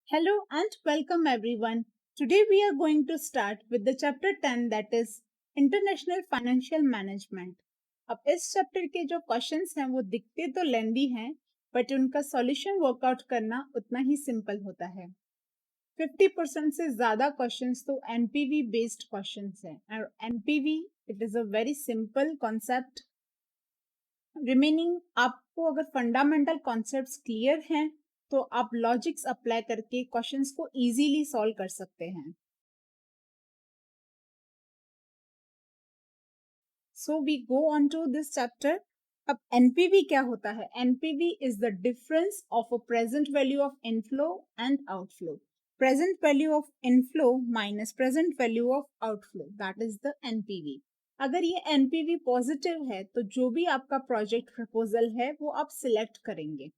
Hello and welcome everyone. Today we are going to start with the chapter 10 that is International Financial Management. अब इस chapter के जो questions हैं वो दिखते तो लेंदी हैं बट उनका सॉल्यूशन वर्कआउट करना उतना ही सिंपल होता है 50% से ज़्यादा क्वेश्चंस तो एनपीवी बेस्ड क्वेश्चंस हैं और NPV it is a very simple concept remaining आपको अगर फंडामेंटल कॉन्सेप्ट्स क्लियर हैं तो आप लॉजिक्स अप्लाई करके क्वेश्चंस को इजीली सॉल्व कर सकते हैं so we go on to this chapter अब एनपीवी क्या होता है NPV is the difference of a present value of inflow and outflow present value of inflow minus present value of outflow that is the NPV अगर ये NPV positive है तो जो भी आपका प्रोजेक्ट प्रपोजल है वो आप सिलेक्ट करेंगे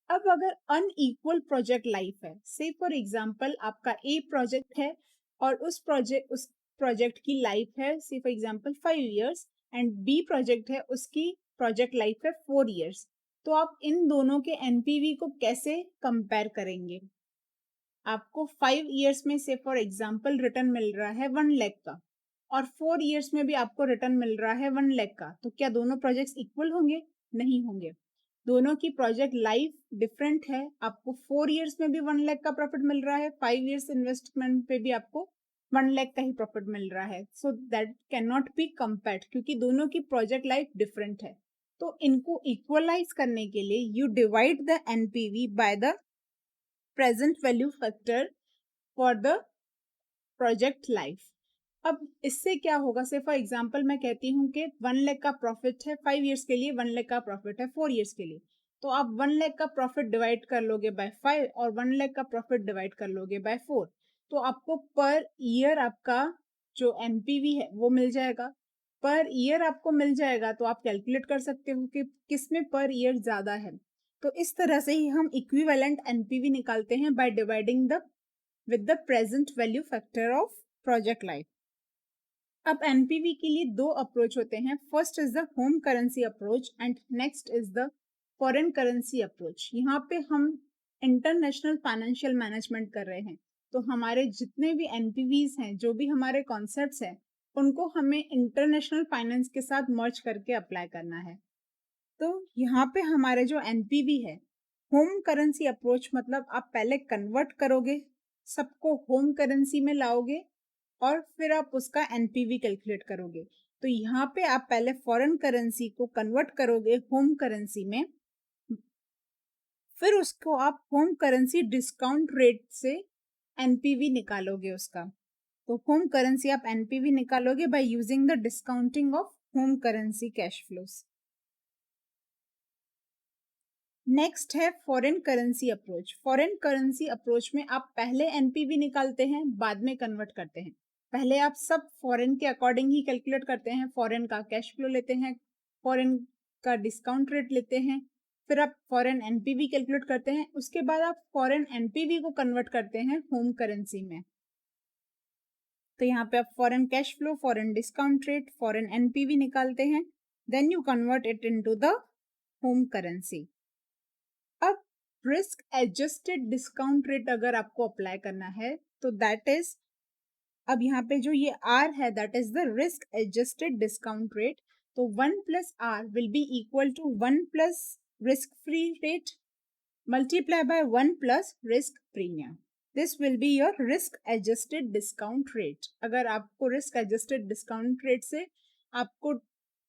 अब अगर अनइक्वल प्रोजेक्ट लाइफ है से फॉर एग्जांपल आपका ए प्रोजेक्ट है और उस प्रोजेक्ट की लाइफ है से for example 5 years and B project है उसकी प्रोजेक्ट लाइफ है 4 इयर्स तो आप इन दोनों के एनपीवी को कैसे कंपेयर करेंगे आपको 5 इयर्स में से फॉर एग्जांपल रिटर्न मिल रहा है 1 लाख का और 4 इयर्स में भी आपको रिटर्न मिल रहा है 1 लाख का तो क्या दोनों प्रोजेक्ट्स इक्वल होंगे नहीं होंगे दोनों की प्रोजेक्ट लाइफ डिफरेंट है आपको 4 इयर्स में भी 1 लाख का प्रॉफिट मिल रहा है 5 इयर्स इन्वेस्टमेंट पे भी आपको 1 लाख का ही प्रॉफिट मिल रहा है so that can not be compared क्योंकि दोनों की प्रोजेक्ट लाइफ डिफरेंट है तो इनको इक्वलाइज करने के लिए you divide the NPV bye the present value factor for the project life अब इससे क्या होगा से फॉर एग्जांपल मैं कहती हूँ कि 1 लाख का प्रॉफिट है 5 इयर्स के लिए 1 लाख का प्रॉफिट है 4 इयर्स के लिए तो आप 1 लाख का प्रॉफिट डिवाइड कर लोगे बाय 5 और 1 लाख का प्रॉफिट डिवाइड कर लोगे बाय 4 तो आपको पर ईयर आपका जो एनपीवी है वो मिल जाएगा पर ईयर आपको मिल जाएगा तो आप कैलकुलेट कर सकते हो कि किसमें पर ईयर ज्यादा है तो इस तरह से ही हम इक्विवेलेंट एनपीवी निकालते हैं by dividing the with the present value factor of project life. अब एनपीवी के लिए दो अप्रोच होते हैं first is the home currency approach and next is the foreign currency approach यहाँ पे हम इंटरनेशनल फाइनेंशियल मैनेजमेंट कर रहे हैं तो हमारे जितने भी एनपीवीज हैं जो भी हमारे कॉन्सेप्ट्स हैं उनको हमें इंटरनेशनल फाइनेंस के साथ मर्ज करके अप्लाई करना है तो यहाँ पे हमारे जो एनपीवी है होम करेंसी अप्रोच मतलब आप पहले कन्वर्ट करोगे सबको होम करेंसी में लाओगे और फिर आप उसका एनपीवी कैलकुलेट करोगे तो यहाँ पे आप पहले फॉरेन करेंसी को कन्वर्ट करोगे होम करेंसी में फिर उसको आप होम करेंसी डिस्काउंट रेट से एनपीवी निकालोगे उसका तो होम करेंसी आप एनपीवी निकालोगे by using the discounting of home currency cash flows next है foreign currency approach foreign currency approach में आप पहले एनपीवी निकालते हैं बाद में कन्वर्ट करते हैं पहले आप सब फॉरेन के अकॉर्डिंग ही कैलकुलेट करते हैं फॉरेन का कैश फ्लो लेते हैं फॉरेन का डिस्काउंट रेट लेते हैं फिर आप फॉरेन एनपीवी कैलकुलेट करते हैं उसके बाद आप फॉरेन एनपीवी को कन्वर्ट करते हैं होम करेंसी में तो यहाँ पे आप foreign cash flow foreign discount rate foreign NPV निकालते हैं then you convert it into the home currency अब रिस्क एडजस्टेड डिस्काउंट रेट अगर आपको अप्लाई करना है तो दैट इज अब यहाँ पे जो ये आर है that is the risk adjusted discount rate तो 1 + r will be equal to 1 + risk free rate multiply by 1 + risk premium this will be your risk adjusted discount rate अगर आपको रिस्क एडजस्टेड डिस्काउंट रेट से आपको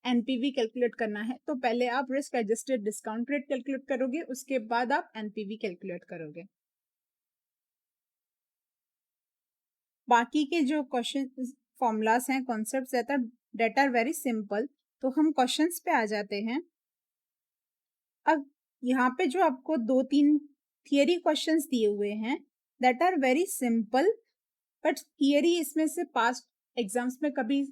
NPV calculate करना है तो पहले आप risk adjusted discount rate calculate करोगे उसके बाद आप एनपीवी कैलकुलेट करोगे बाकी के जो क्वेश्चन फॉर्मूलाज हैं कॉन्सेप्ट्स रहता डेट आर वेरी सिंपल तो हम क्वेश्चंस पे आ जाते हैं अब यहाँ पे जो आपको 2-3 थियरी क्वेश्चंस दिए हुए हैं that are very simple but theory इसमें से पास्ट एग्जाम्स में कभी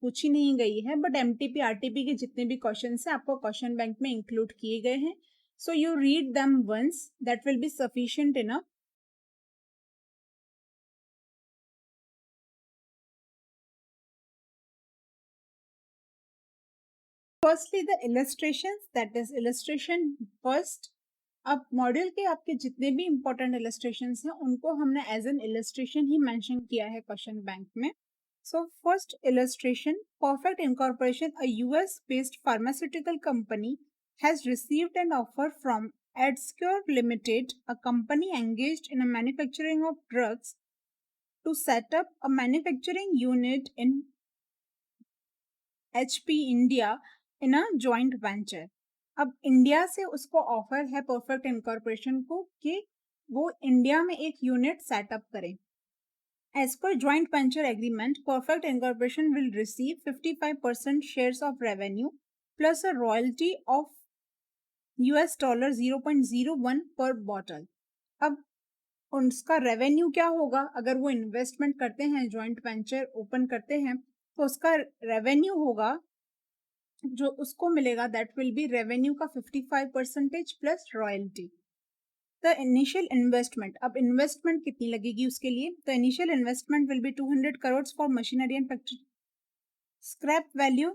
पूछी नहीं गई है बट एमटीपी आरटीपी के जितने भी क्वेश्चन हैं आपको क्वेश्चन बैंक में इंक्लूड किए गए हैं so you read them once that will be sufficient enough firstly the illustrations that is illustration first अब मॉड्यूल के आपके जितने भी इंपॉर्टेंट इलस्ट्रेशंस हैं उनको हमने एज एन इलस्ट्रेशन ही मेंशन किया है क्वेश्चन बैंक में. So first illustration, perfect incorporation, a US based pharmaceutical company has received an offer from Edscure Limited, a company engaged in a manufacturing of drugs, to set up a manufacturing unit in HP India in a joint venture. अब India से उसको offer है perfect incorporation को कि वो India में एक unit setup करें. As per joint venture agreement, Perfect Incorporation will receive 55% shares of revenue plus a royalty of $0.01 per bottle. अब उसका रेवेन्यू क्या होगा? अगर वो इन्वेस्टमेंट करते हैं, जॉइंट वेंचर ओपन करते हैं, तो उसका रेवेन्यू होगा जो उसको मिलेगा, दैट विल बी रेवेन्यू का 55% plus royalty. The initial investment, अब इन्वेस्टमेंट कितनी लगेगी उसके लिए? तो initial investment will B 200 crore for machinery and factory. Scrap value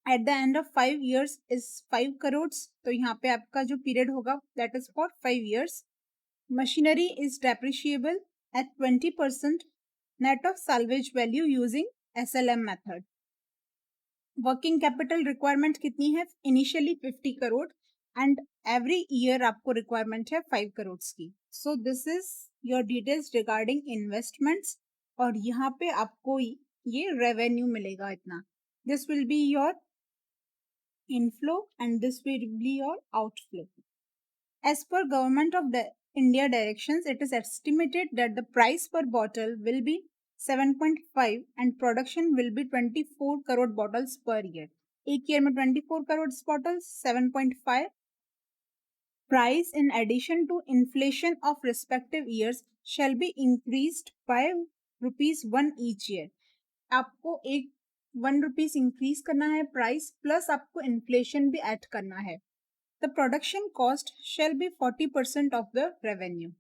at the end of 5 years is 5 crore. तो यहाँ पे आपका जो पीरियड होगा that is for 5 years. Machinery is depreciable at 20% net of salvage value using SLM method. Working capital requirement कितनी है? Initially 50 crore and every year आपको requirement है 5 करोड़ की. So this is your details regarding investments और यहाँ पे आपको ये revenue मिलेगा इतना. This will be your inflow and this will be your outflow. As per Government of India directions, it is estimated that the price per bottle will be 7.5 and production will be 24 crore bottles per year. एक year में 24 crore bottles, 7.5. Price in addition to inflation of respective years shall be increased by ₹1 each year. आपको एक 1 rupees increase करना है price, plus आपको inflation भी add करना है. The production cost shall be 40% of the revenue.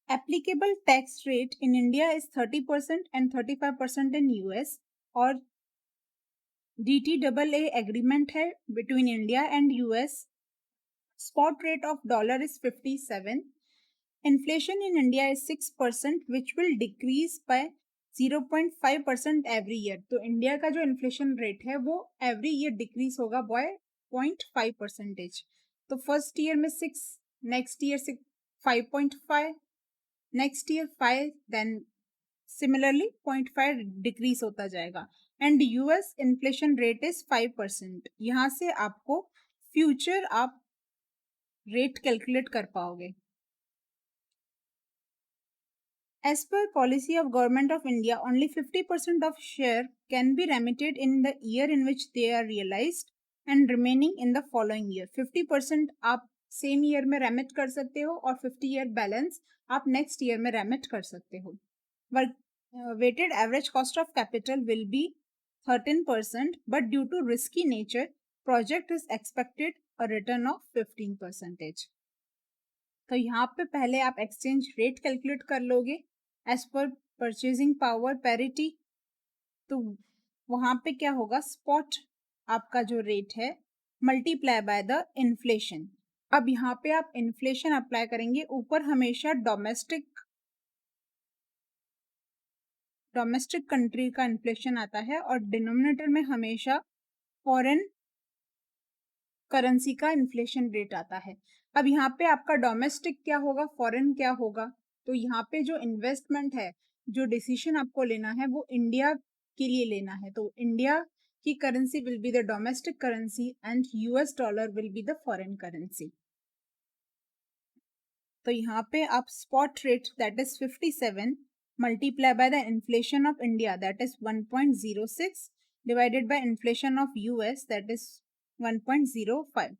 Applicable tax rate in India is 30% and 35% in US और DTAA agreement है between India and US. Spot rate of dollar is 57. Inflation in India is 6% which will decrease by 0.5% every year. तो India का जो inflation rate है वो every year decrease होगा by 0.5%. तो first year में 6, next year 5.5, next year 5, then similarly 0.5 decrease होता जाएगा. And US inflation rate is 5%. यहाँ से आपको फ्यूचर आप रेट कैलकुलेट कर पाओगे. As per policy of Government of India, only 50% of share can be remitted in the year in which they are realized and remaining in the following year. 50% आप same year में remit कर सकते हो और 50 year balance आप next year में remit कर सकते हो. Weighted average cost of capital will be 13%, but due to risky nature, project is expected a return of 15%. तो यहाँ पे पहले आप एक्सचेंज रेट कैलकुलेट कर लोगे एज पर परचेजिंग पावर पैरिटी. तो वहां पे क्या होगा, स्पॉट आपका जो रेट है मल्टीप्लाई बाय द इन्फ्लेशन. अब यहाँ पे आप इन्फ्लेशन अप्लाई करेंगे, ऊपर हमेशा डोमेस्टिक कंट्री का इन्फ्लेशन आता है और डिनोमिनेटर में हमेशा फॉरेन करेंसी का इन्फ्लेशन रेट आता है. अब यहाँ पे आपका डोमेस्टिक क्या होगा, फॉरेन क्या होगा. तो यहाँ पे जो इन्वेस्टमेंट है, जो डिसीजन आपको लेना है वो इंडिया के लिए लेना है. तो इंडिया की currency will be the domestic currency and US dollar will be the foreign currency. तो यहाँ पे आप spot rate that is 57 multiply by the inflation of India that is 1.06 divided by inflation of US that is 1.05.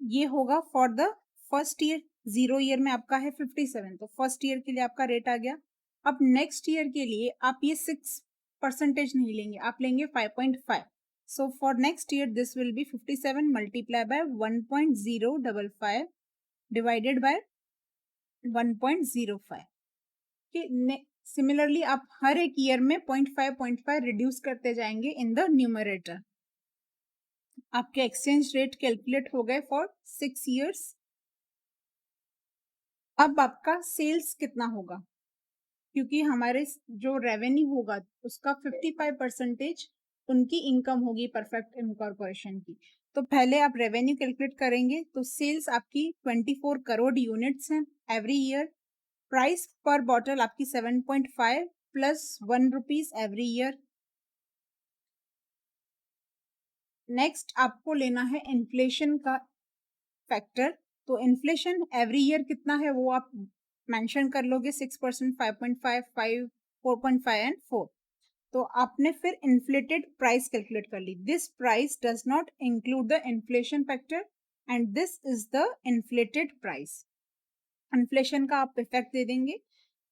ये होगा for the first year. 0 year में आपका है 57, तो फर्स्ट ईयर के लिए आपका रेट आ गया. अब नेक्स्ट ईयर के लिए आप ये 6% नहीं लेंगे, आप लेंगे 5.5. So for next year this will B 57 multiply by 1.055 divided by 1.05. Similarly आप हर एक ईयर में 0.5 रिड्यूस करते जाएंगे इन द न्यूमरेटर. आपके एक्सचेंज रेट कैलकुलेट हो गए फॉर 6 years. अब आपका सेल्स कितना होगा, क्योंकि हमारे जो रेवेन्यू होगा उसका 55% उनकी इनकम होगी परफेक्ट इनकॉर्पोरेशन की। तो पहले आप रेवेन्यू कैलकुलेट करेंगे, तो सेल्स आपकी 24 करोड़ यूनिट्स हैं एवरी ईयर। प्राइस पर बॉटल आपकी 7.5 plus 1 rupees every year. Next आपको लेना है इन्फ्लेशन का फैक्टर। तो इन्फ्लेशन एवरी ईयर कितना है वो आप मेंशन कर लोगे, 6%, 5.5, 5, 4.5 एंड 4। तो आपने फिर इन्फ्लेटेड प्राइस कैलकुलेट कर ली। This price does not include the inflation factor and this is the inflated price. Inflation का आप इफेक्ट दे देंगे।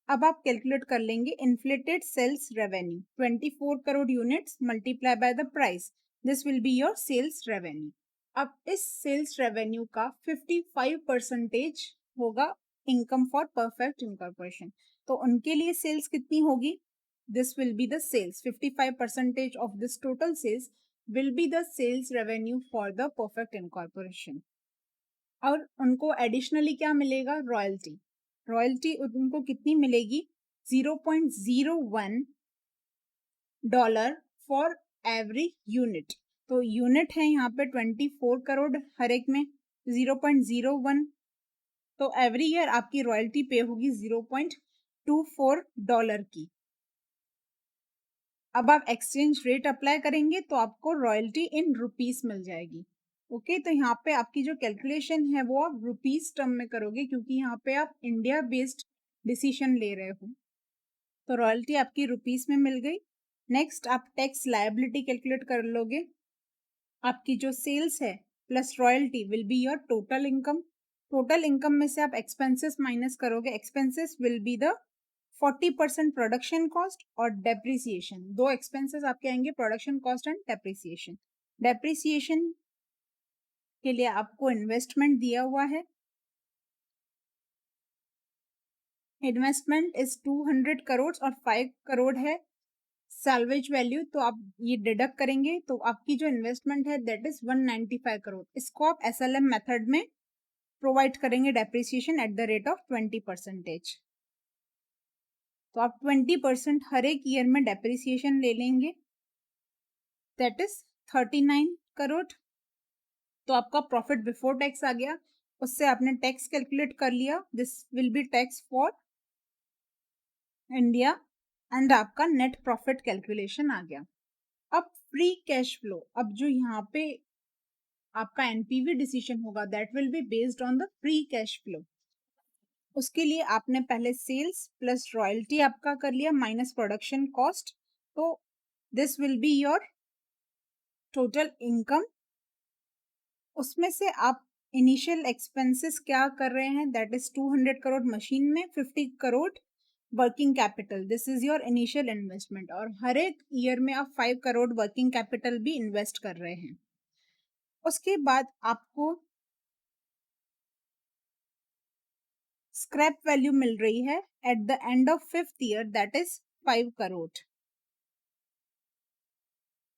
अब आप कैलकुलेट कर लेंगे inflated sales revenue 24 crore units multiply by the price, this will be your sales revenue. अब इस sales revenue का 55% होगा इनकम फॉर परफेक्ट इनकॉर्पोरेशन। तो उनके लिए सेल्स कितनी होगी, this will be the sales, 55% of this total sales will be the sales revenue for the perfect incorporation. और उनको एडिशनली क्या मिलेगा, रॉयल्टी। रॉयल्टी उनको कितनी मिलेगी, $0.01 फॉर एवरी यूनिट। तो यूनिट है यहाँ पे 24 करोड़ हर एक में, 0.01। तो एवरी ईयर आपकी रॉयल्टी पे होगी $0.24 की। अब आप एक्सचेंज रेट अप्लाई करेंगे तो आपको रॉयल्टी इन रुपीस मिल जाएगी। ओके, तो यहाँ पे आपकी जो कैलकुलेशन है वो आप रुपीस टर्म में करोगे, क्योंकि यहाँ पे आप इंडिया बेस्ड डिसीजन ले रहे हो। तो रॉयल्टी आपकी रुपीस में मिल गई। नेक्स्ट आप टैक्स लायबिलिटी कैलकुलेट कर लोगे। आपकी जो सेल्स है plus royalty will be your total income. Total income में से आप एक्सपेंसेस माइनस करोगे। Expenses will be the 40% production cost और डेप्रिसिएशन। दो एक्सपेंसेस आपके आएंगे, production cost and depreciation. Depreciation के लिए आपको इन्वेस्टमेंट दिया हुआ है। इन्वेस्टमेंट इज 200 करोड़ और 5 करोड़ है सैल्वेज वैल्यू। तो आप ये डिडक्ट करेंगे तो आपकी जो इन्वेस्टमेंट है दैट इज 195 करोड़। इसको आप एसएलएम मेथड में प्रोवाइड करेंगे depreciation eight the rate of 20%। तो आप 20% हर एक ईयर में डेप्रिसिएशन ले लेंगे, दैट इज 39 करोड़। तो आपका प्रॉफिट बिफोर टैक्स आ गया, उससे आपने टैक्स कैलकुलेट कर लिया, this will B tax for India and आपका नेट प्रॉफिट कैलकुलेशन आ गया। अब फ्री कैश फ्लो, अब जो यहाँ पे आपका एनपीवी डिसीजन होगा that will be based on the free cash flow. उसके लिए आपने पहले सेल्स प्लस रॉयल्टी आपका कर लिया माइनस प्रोडक्शन कॉस्ट। तो this will be your total income. उसमें से आप इनिशियल एक्सपेंसेस क्या कर रहे हैं, दैट इज 200 करोड़ मशीन में, 50 crore working capital, this is your initial investment. और हर एक ईयर में आप 5 करोड़ वर्किंग कैपिटल भी इन्वेस्ट कर रहे हैं। उसके बाद आपको स्क्रैप वैल्यू मिल रही है at the end of 5th year, that is 5 crore.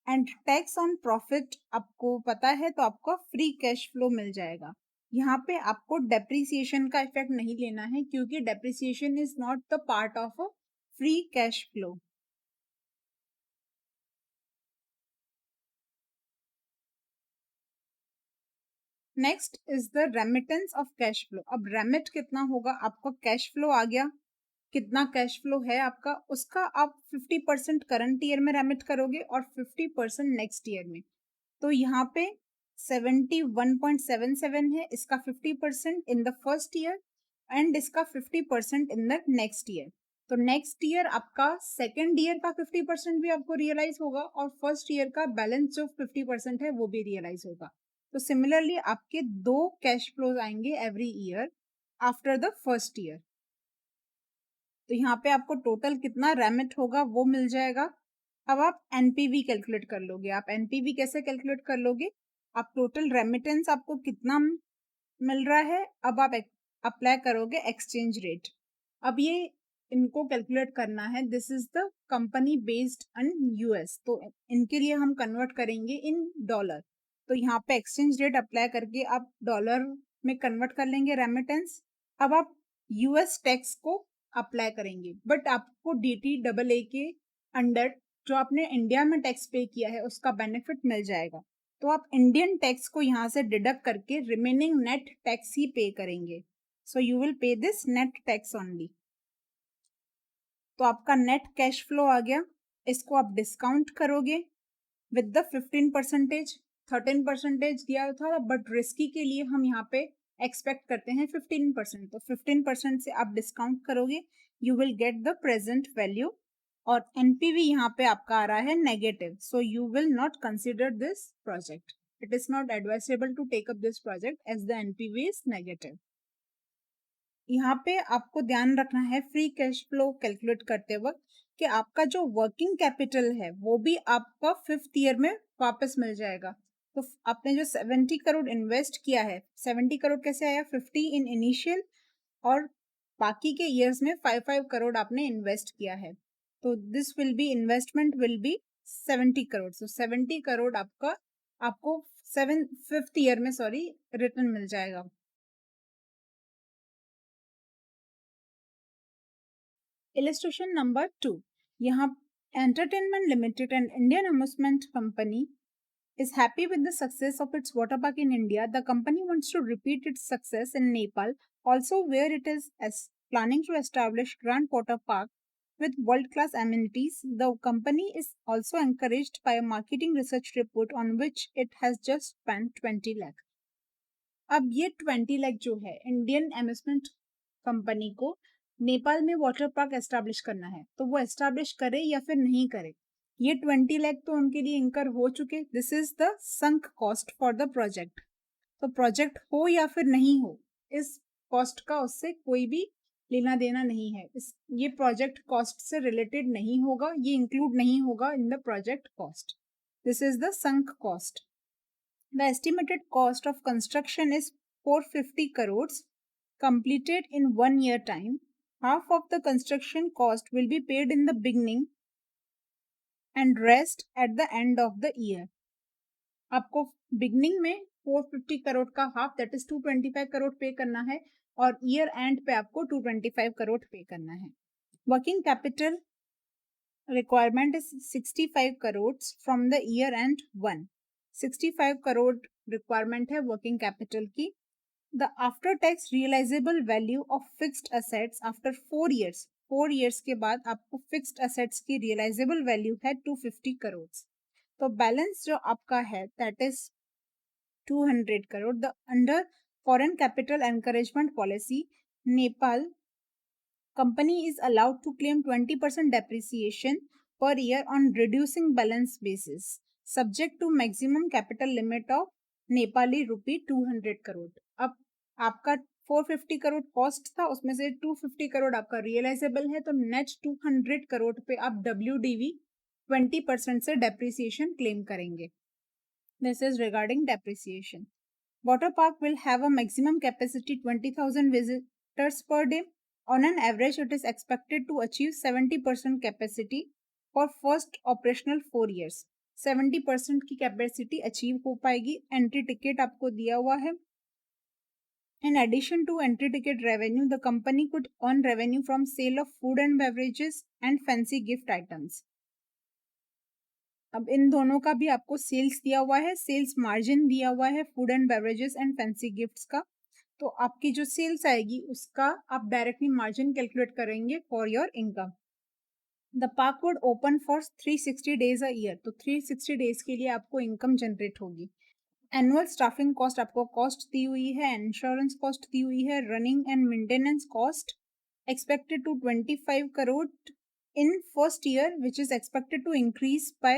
And tax on profit आपको पता है, तो आपको फ्री कैश फ्लो मिल जाएगा। यहाँ पे आपको डेप्रिसिएशन का इफेक्ट नहीं लेना है, क्योंकि depreciation is not the part of a free cash flow. Next is the remittance of cash flow. अब रेमिट कितना होगा, आपका कैश फ्लो आ गया, कितना कैश फ्लो है आपका, उसका आप 50% करंट ईयर में रेमिट करोगे और 50% नेक्स्ट ईयर में। तो यहाँ पे 71.77 है, इसका 50% in the first year and इसका 50% इन द नेक्स्ट ईयर। तो नेक्स्ट ईयर आपका सेकेंड ईयर का 50% भी आपको रियलाइज होगा और फर्स्ट ईयर का बैलेंस जो 50% है वो भी रियलाइज होगा। तो सिमिलरली आपके दो कैश फ्लोज आएंगे every year after the first year. तो यहाँ पे आपको टोटल कितना रेमिट होगा वो मिल जाएगा। अब आप एनपीवी कैलकुलेट कर लोगे। आप एनपीवी कैसे कैलकुलेट कर लोगे, आप टोटल रेमिटेंस आपको कितना मिल रहा है, अब आप अप्लाई करोगे एक्सचेंज रेट। अब ये इनको कैलकुलेट करना है, this is the company based in US, तो इनके लिए हम कन्वर्ट करेंगे इन डॉलर। तो यहाँ पे एक्सचेंज रेट अप्लाई करके आप डॉलर में कन्वर्ट कर लेंगे रेमिटेंस। अब आप यूएस टैक्स को अप्लाई करेंगे, बट आपको DTAA के अंडर जो आपने इंडिया में टैक्स पे किया है उसका बेनिफिट मिल जाएगा। तो आप इंडियन टैक्स को यहाँ से डिडक्ट करके रिमेनिंग नेट टैक्स ही पे करेंगे। सो you will pay this net tax only. तो आपका नेट कैश फ्लो आ गया, इसको आप डिस्काउंट करोगे विद द 15%। 13% दिया था, बट रिस्की के लिए हम यहाँ पे एक्सपेक्ट करते हैं 15%। तो 15% से आप डिस्काउंट करोगे, you will get the present value. और एनपीवी यहाँ पे आपका आ रहा है negative, so you will not consider this project. It is not advisable to take up this project as the NPV is negative. यहाँ पे आपको ध्यान रखना है फ्री कैश फ्लो कैलकुलेट करते वक्त कि आपका जो वर्किंग कैपिटल है वो भी आपका 5th ईयर में वापस मिल जाएगा। तो आपने जो 70 करोड़ इन्वेस्ट किया है, 70 करोड़ कैसे आया? 50 इन इनिशियल, और बाकी के ईयर्स में 5 करोड़ आपने इन्वेस्ट किया है। तो this will be investment will be 70 crore. So 70 crore आपको 5th ईयर में रिटर्न मिल जाएगा। Illustration number 2. यहाँ Entertainment Limited, an Indian amusement company, is happy with the success of its water park in India. The company wants to repeat its success in Nepal, also where it is planning to establish Grand Water Park with world-class amenities. The company is also encouraged by a marketing research report on which it has just spent 20 lakh. अब ये 20 लाख जो है Indian amusement company को नेपाल में water park establish करना है, तो वो एस्टैब्लिश करे या फिर नहीं करे, ये 20 लाख तो उनके लिए इंकर हो चुके। This is the sunk cost for the project. तो प्रोजेक्ट हो या फिर नहीं हो, इस कॉस्ट का उससे कोई भी लेना देना नहीं है। ये प्रोजेक्ट कॉस्ट से रिलेटेड नहीं होगा, ये इंक्लूड नहीं होगा in the project cost. This is the sunk cost. The estimated cost of construction is 450 crores, completed in 1 year time. Half of the construction cost will be paid in the beginning and rest at the end of the year. आपको beginning में 450 करोड़ का half, that is 225 crore पे करना है, और year and पे आपको 225 करोड़ पे करना है। Working capital requirement is 65 crores from the year end 1. 65 crore requirement है वर्किंग कैपिटल की। The after tax realizable value of fixed assets after 4 years, 4 years के बाद आपको फिक्स्ड एसेट्स की रियलाइजेबल वैल्यू है 250 करोड़। तो बैलेंस जो आपका है that is 200 crore. The under foreign capital encouragement policy, Nepal company is allowed to claim 20% depreciation per year on reducing balance basis, subject to maximum capital limit of Nepali rupee 200 crore. अब आपका 450 crore cost था, उसमें से 250 करोड़ आपका रियलाइजेबल है, तो नेट 200 करोड़ पे आप WDV 20% से डेप्रिसिएशन क्लेम करेंगे। This is regarding depreciation. Water park will have a maximum capacity 20,000 visitors per day. On an average, it is expected to achieve 70% capacity for first operational 4 years. 70% की capacity achieve हो पाएगी। Entry ticket आपको दिया हुआ है। In addition to entry ticket revenue, the company could earn revenue from sale of food and beverages and fancy gift items. अब इन दोनों का भी आपको सेल्स दिया हुआ है, सेल्स मार्जिन दिया हुआ है food and beverages and fancy gifts का। तो आपकी जो सेल्स आएगी उसका आप डायरेक्टली मार्जिन कैलकुलेट करेंगे for your income. The park would open for 360 days a year, तो 360 डेज के लिए आपको इनकम जनरेट होगी। एनुअल स्टाफिंग कॉस्ट आपको कॉस्ट दी हुई है, इंश्योरेंस कॉस्ट दी हुई है, running and maintenance cost expected to 25 crore in first year, which is expected to increase by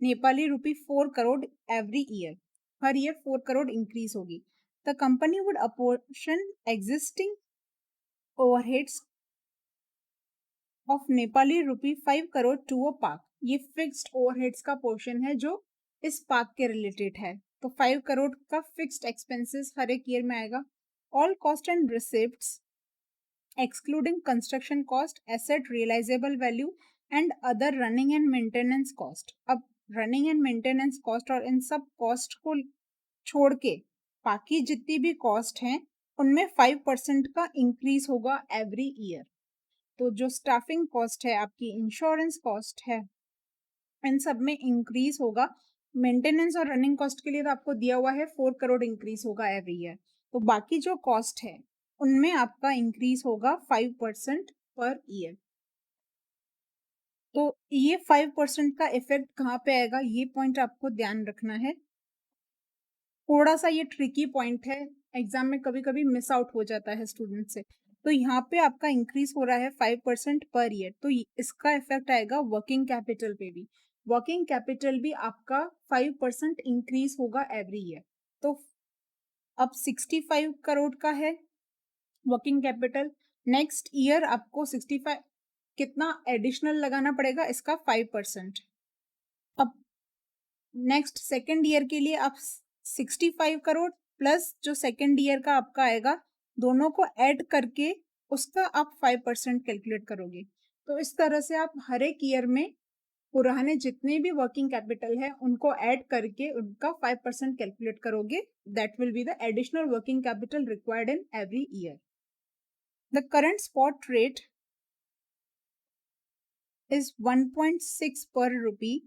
Nepali rupee 4 crore every year. Her year 4 crore increase होगी। The company would apportion existing overheads of Nepali rupee 5 crore to a park. ये fixed overheads का portion है जो इस park के related है। तो 5 करोड़ का फिक्स्ड एक्सपेंसेस हर एक ईयर में आएगा। All cost and receipts excluding construction cost, asset realizable value and other running and maintenance cost. अब running and maintenance cost और इन सब cost को छोड़ के बाकी जितनी भी cost हैं उनमें 5% का इंक्रीज होगा एवरी ईयर। तो जो स्टाफिंग कॉस्ट है, आपकी इंश्योरेंस कॉस्ट है, इन सब में इंक्रीज होगा। मेंटेनेंस और रनिंग कॉस्ट के लिए तो आपको दिया हुआ है 4 करोड़ इंक्रीज होगा एवरी ईयर। तो बाकी जो कॉस्ट है उनमें आपका इंक्रीज होगा 5% पर ईयर। तो ये 5% का इफेक्ट कहाँ पे आएगा, ये पॉइंट आपको ध्यान रखना है। थोड़ा सा ये ट्रिकी पॉइंट है, एग्जाम में कभी कभी मिस आउट हो जाता है स्टूडेंट से। तो यहाँ पे आपका इंक्रीज हो रहा है 5% पर ईयर, तो इसका इफेक्ट आएगा वर्किंग कैपिटल पे भी। वर्किंग कैपिटल भी आपका 5% इंक्रीज होगा एवरी ईयर। तो अब 65 करोड़ का है वर्किंग कैपिटल। नेक्स्ट ईयर आपको 65 कितना एडिशनल लगाना पड़ेगा, इसका 5%। अब नेक्स्ट सेकेंड ईयर के लिए आप 65 करोड़ प्लस जो सेकेंड ईयर का आपका आएगा, दोनों को ऐड करके उसका आप 5% कैलकुलेट करोगे। तो इस तरह से आप हर एक ईयर में पुराने जितने भी वर्किंग कैपिटल है उनको ऐड करके उनका 5% कैलकुलेट करोगे। That will be the additional working capital required in every year. The current spot rate is 1.6 per rupee.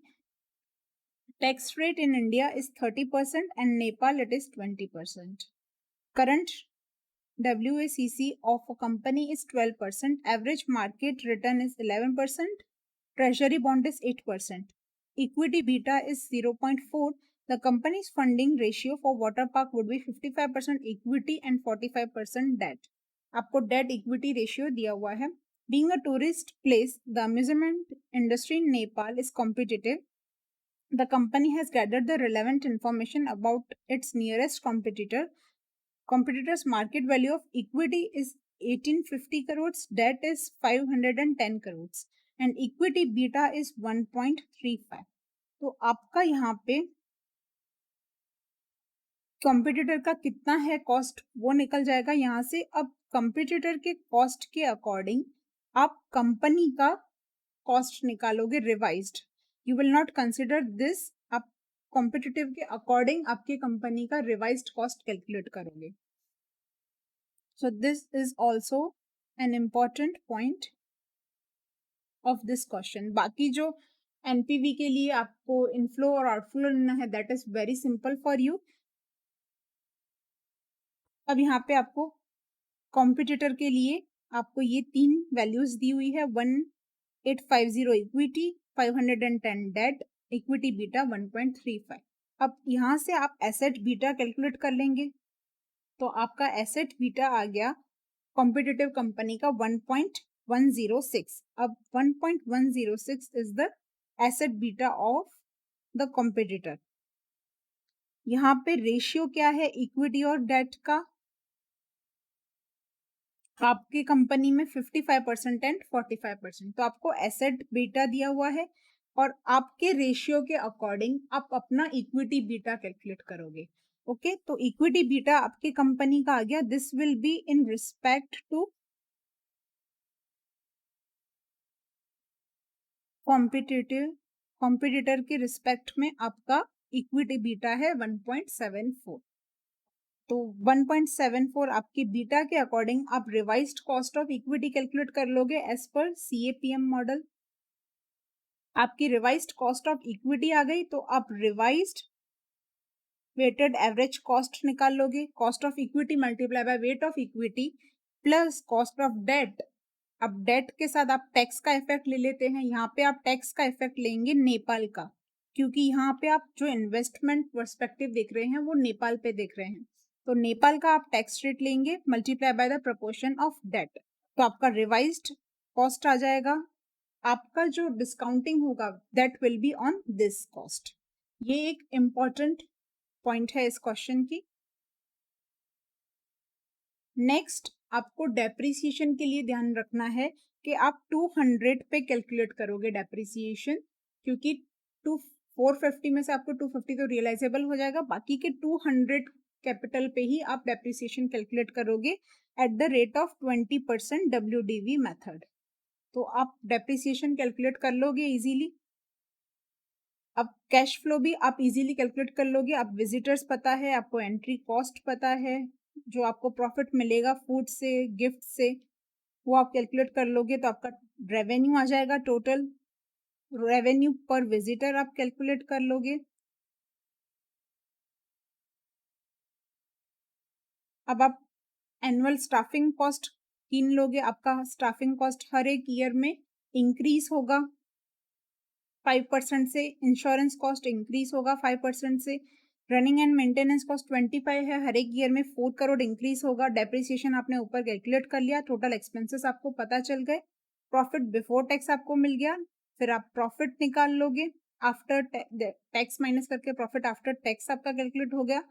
Tax rate in India is 30% and Nepal it is 20%. Current WACC of a company is 12%. Average market return is 11%. Treasury bond is 8%. Equity beta is 0.4. The company's funding ratio for water park would be 55% equity and 45% debt. आपको debt equity ratio दिया हुआ है। Being a tourist place, the amusement industry in Nepal is competitive. The company has gathered the relevant information about its nearest competitor. Competitor's market value of equity is 1850 crores, debt is 510 crores, and equity beta is 1.35. तो आपका यहाँ पे competitor का कितना है cost वो निकल जाएगा यहाँ से। अब कॉम्पिटिटर के कॉस्ट के अकॉर्डिंग आप कंपनी का कॉस्ट निकालोगे revised. You will not consider this, आप कॉम्पिटिटिव के अकॉर्डिंग आपकी कंपनी का रिवाइज्ड कॉस्ट कैलकुलेट करोगे। So this is also an important point of this question. बाकी जो एनपीवी के लिए आपको इनफ्लो और आउटफ्लो लेना है that is very simple for you. अब यहाँ पे आपको कॉम्पिटिटर के लिए आपको ये 3 वैल्यूज दी हुई है, 1850 इक्विटी, 510 डेट, इक्विटी बीटा 1.35। अब यहाँ से आप एसेट बीटा कैलकुलेट कर लेंगे, तो आपका एसेट बीटा आ गया कॉम्पिटिटिव कंपनी का 1.106। अब 1.106 is the asset beta of the competitor. यहाँ पे रेशियो क्या है इक्विटी और डेट का, आपकी कंपनी में 55% एंड 45%। तो आपको एसेट बीटा दिया हुआ है और आपके रेशियो के अकॉर्डिंग आप अपना इक्विटी बीटा कैलकुलेट करोगे। ओके, तो इक्विटी बीटा आपकी कंपनी का आ गया। This will be in respect to competitor के रिस्पेक्ट में आपका इक्विटी बीटा है 1.74। तो 1.74 आपकी बीटा के अकॉर्डिंग आप revised cost of equity calculate कर लोगे एज पर CAPM मॉडल। आपकी रिवाइज्ड कॉस्ट ऑफ इक्विटी आ गई, तो आप रिवाइज्ड वेटेड एवरेज कॉस्ट निकाल लोगे। Cost of equity multiply by weight of equity plus cost of debt. अब डेट के साथ आप टैक्स का इफेक्ट ले लेते हैं। यहाँ पे आप टैक्स का इफेक्ट लेंगे नेपाल का, क्योंकि यहाँ पे आप जो इन्वेस्टमेंट पर्सपेक्टिव देख रहे हैं वो नेपाल पे देख रहे हैं। तो नेपाल का आप टैक्स रेट लेंगे multiply by the proportion of debt, तो आपका रिवाइज्ड कॉस्ट आ जाएगा। आपका जो डिस्काउंटिंग होगा that will be on this cost. ये एक इम्पॉर्टेंट पॉइंट है इस क्वेश्चन की। नेक्स्ट आपको डेप्रिसिएशन के लिए ध्यान रखना है कि आप 200 पे कैलकुलेट करोगे डेप्रिसिएशन, क्योंकि 450 में से आपको 250 तो रियलाइजेबल हो जाएगा, बाकी के 200 कैपिटल पे ही आप डेप्रिसिएशन कैलकुलेट करोगे eight the rate of 20% WDV method. तो आप डेप्रिसिएशन कैलकुलेट कर लोगे इजीली। अब कैश फ्लो भी आप इजीली कैलकुलेट कर लोगे। आप विजिटर्स पता है, आपको एंट्री कॉस्ट पता है, जो आपको प्रॉफिट मिलेगा फूड से, गिफ्ट से, वो आप कैलकुलेट कर लोगे तो आपका रेवेन्यू आ जाएगा टोटल। रेवेन्यू पर विजिटर आप कैलकुलेट कर लोगे। अब आप एनुअल स्टाफिंग कॉस्ट गिन लोगे। आपका स्टाफिंग कॉस्ट हर एक ईयर में इंक्रीज होगा 5% से। इंश्योरेंस कॉस्ट इंक्रीज होगा 5% से। रनिंग एंड मेंटेनेंस कॉस्ट 25 है, हर एक ईयर में 4 करोड़ इंक्रीज होगा। डेप्रिसिएशन आपने ऊपर कैलकुलेट कर लिया, टोटल एक्सपेंसेस आपको पता चल गए। प्रॉफिट बिफोर टैक्स आपको मिल गया। फिर आप प्रॉफिट निकाल लोगे, आफ्टर टैक्स माइनस करके प्रॉफिट आफ्टर टैक्स आपका कैलकुलेट हो गया।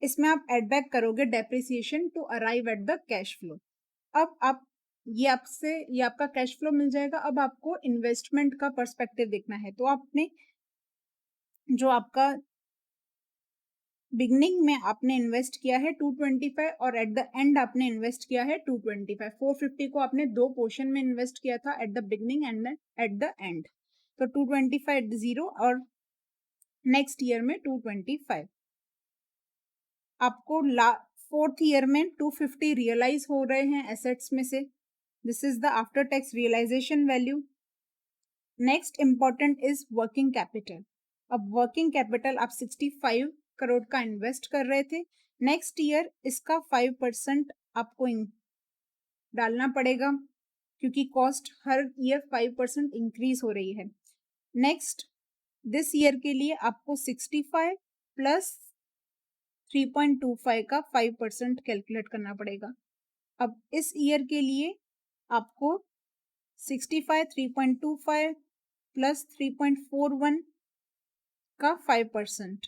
इसमें आप एड बैक करोगे depreciation to arrive at the cash flow. अब आप ये आपका कैश फ्लो मिल जाएगा। अब आपको इन्वेस्टमेंट का पर्सपेक्टिव देखना है, तो आपने जो आपका बिगनिंग में आपने इन्वेस्ट किया है 225 और एट द एंड आपने इन्वेस्ट किया है 225। 450 को आपने दो पोर्शन में इन्वेस्ट किया था, at the beginning and at the end. तो 225 एट जीरो और नेक्स्ट ईयर में 225। आपको फोर्थ ईयर में 250 रियलाइज हो रहे हैं एसेट्स में से। This is the after tax realization value. Next important is working capital. अब वर्किंग कैपिटल आप 65 करोड़ का इन्वेस्ट कर रहे थे। नेक्स्ट ईयर इसका 5% आपको डालना पड़ेगा, क्योंकि कॉस्ट हर ईयर 5% इंक्रीज हो रही है। नेक्स्ट दिस ईयर के लिए आपको 65 प्लस 3.25 का 5% कैलकुलेट करना पड़ेगा। अब इस ईयर के लिए आपको 65 3.25 प्लस 3.41 का 5%।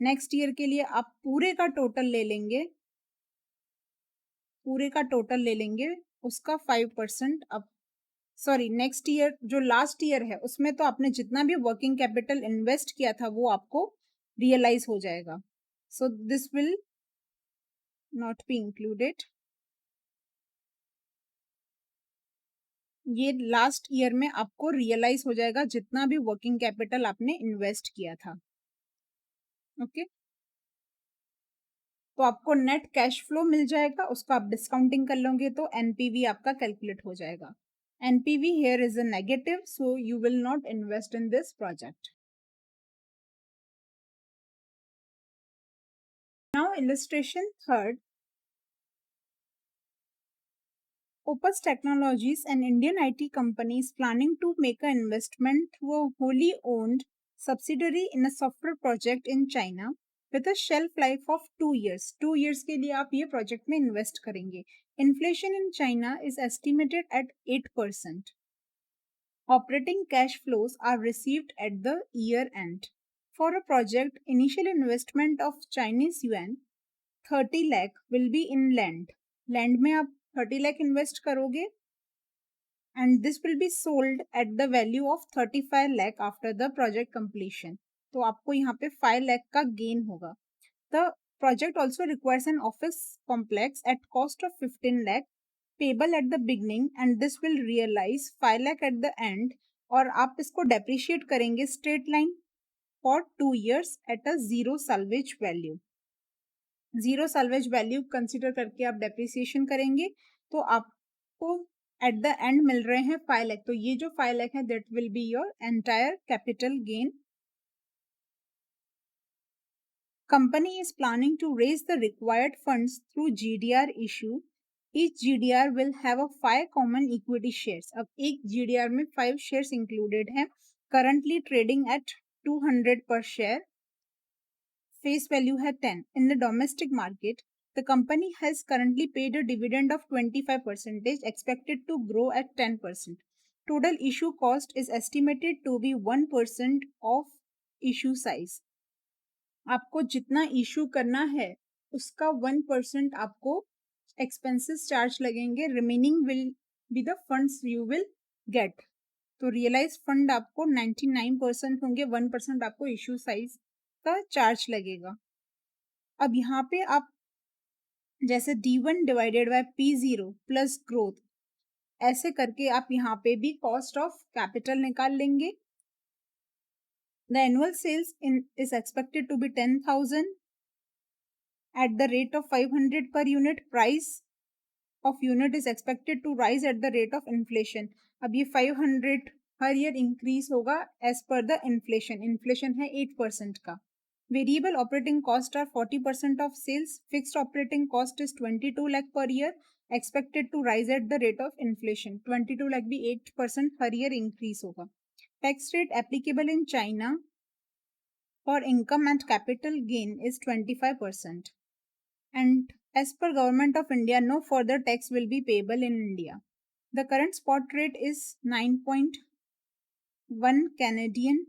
नेक्स्ट ईयर के लिए आप पूरे का टोटल ले लेंगे उसका 5%। अब सॉरी, नेक्स्ट ईयर जो लास्ट ईयर है उसमें तो आपने जितना भी वर्किंग कैपिटल इन्वेस्ट किया था वो आपको रियलाइज हो जाएगा, so this will not be included. ये लास्ट ईयर में आपको रियलाइज हो जाएगा जितना भी वर्किंग कैपिटल आपने इन्वेस्ट किया था। ओके, तो आपको नेट कैश फ्लो मिल जाएगा, उसको आप डिस्काउंटिंग कर लोगे तो एनपीवी आपका कैलकुलेट हो जाएगा। NPV here is a negative, so you will not invest in this project. Now illustration third. Opus Technologies, an Indian IT company, is planning to make an investment through a wholly owned subsidiary in a software project in China with a shelf life of 2 years. 2 years के लिए आप ये project में invest करेंगे. Inflation in China is estimated at 8%. Operating cash flows are received at the year end. For a project, initial investment of Chinese yuan 30 lakh will be in land. Land में आप 30 lakh invest करोगे and this will be sold at the value of 35 lakh after the project completion. तो आपको यहाँ पे 5 lakh का gain होगा. The project also requires an office complex at cost of 15 lakh payable at the beginning and this will realize 5 lakh at the end, और आप इसको depreciate करेंगे straight line for 2 years at a zero salvage value. Zero salvage value consider करके आप depreciation करेंगे तो आपको at the end मिल रहे हैं 5 लाख। तो ये जो 5 लाख है that will be your entire capital gain. Company is planning to raise the required funds through GDR issue. Each GDR will have a 5 common equity shares. अब एक जीडीआर में 5 शेयर्स इंक्लूडेड हैं, currently trading at 200 per share. Face value है 10. In the domestic market, the company has currently paid a dividend of 25%, expected to grow at 10%. Total issue cost is estimated to be 1% of issue size. आपको जितना issue करना है उसका 1% आपको expenses charge लगेंगे, remaining will be the funds you will gate. तो realise fund आपको 99% होंगे, 1% आपको इशू साइज का चार्ज लगेगा। अब यहाँ पे आप जैसे D1 divided by P0 plus growth, ऐसे करके आप यहाँ पे भी कॉस्ट ऑफ कैपिटल निकाल लेंगे। The annual sales is expected to be 10,000 at the rate of 500 per unit. Price of unit is expected to rise at the rate of inflation. अब ये 500 हर ईयर इंक्रीज होगा as per the inflation. Inflation है 8% का. Variable operating cost are 40% of sales. Fixed operating cost is 22 lakh per year, expected to rise at the rate of inflation. 22 lakh भी 8% हर year increase होगा. Tax rate applicable in China for income and capital gain is 25%. And as per Government of India, no further tax will be payable in India. The current spot rate is 9.1 Canadian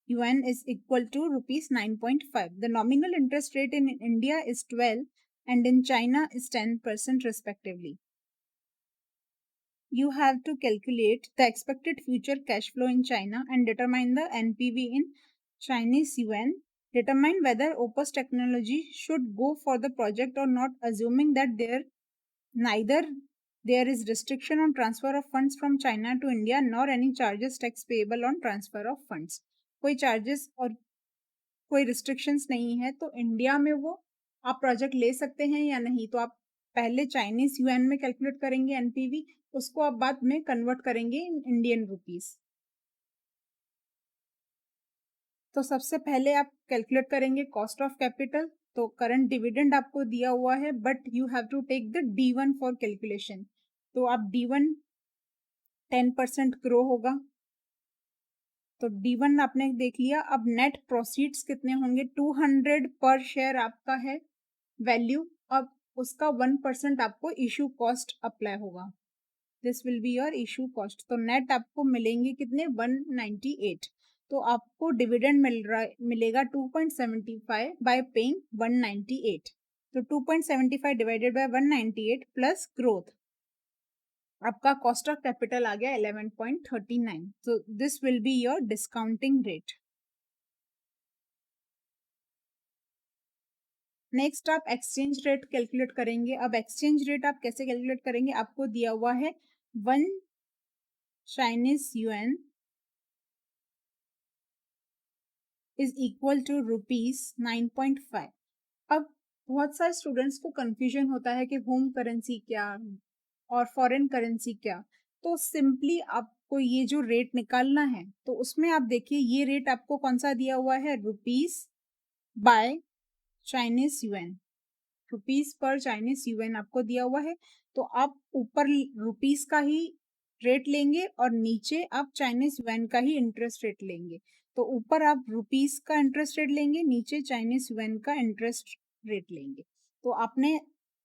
yuan is equal to rupees 9.5. The nominal interest rate in India is 12 and in China is 10% respectively. You have to calculate the expected future cash flow in China and determine the NPV in Chinese yuan. Determine whether Opus technology should go for the project or not, assuming that neither there is restriction on transfer of funds from China to India nor any charges tax payable on transfer of funds. कोई charges और कोई restrictions नहीं है, तो India में वो आप project ले सकते हैं या नहीं. तो आप पहले चाइनीज यूएन में कैलकुलेट करेंगे एनपीवी, उसको आप बाद में कन्वर्ट करेंगे इन इंडियन रुपीस. तो सबसे पहले आप कैलकुलेट करेंगे कॉस्ट ऑफ कैपिटल. तो करंट डिविडेंड आपको दिया हुआ है, but you have to take the D1 for calculation. तो आप D1 10% ग्रो होगा. तो D1 आपने देख लिया. अब नेट प्रोसीड्स कितने होंगे? 200 पर शेयर आपका है वैल्यू. अब उसका 1% आपको इशू कॉस्ट अप्लाई होगा. This will be your issue cost. तो नेट आपको मिलेंगे कितने? 198. तो आपको डिविडेंड मिलेगा 2.75 बाय पेइंग 198. तो 2.75 डिवाइडेड बाय 198 प्लस ग्रोथ, आपका कॉस्ट ऑफ कैपिटल आ गया 11.39. तो this will be your discounting rate. Next आप एक्सचेंज रेट कैलकुलेट करेंगे. अब एक्सचेंज रेट आप कैसे कैलकुलेट करेंगे? आपको दिया हुआ है 1 Chinese yuan is equal to rupees 9.5. अब बहुत सारे स्टूडेंट्स को कंफ्यूजन होता है कि होम करेंसी क्या और फॉरेन करेंसी क्या. तो सिंपली आपको ये जो रेट निकालना है, तो उसमें आप देखिए ये रेट आपको कौन सा दिया हुआ है? Rupees by Chinese yuan. Rupees per Chinese yuan आपको दिया हुआ है. तो आप ऊपर रुपीज का ही रेट लेंगे और नीचे आप चाइनीज युएन का ही इंटरेस्ट रेट लेंगे. तो ऊपर आप रुपीज का इंटरेस्ट रेट लेंगे, नीचे चाइनीज युएन का इंटरेस्ट रेट लेंगे. तो आपने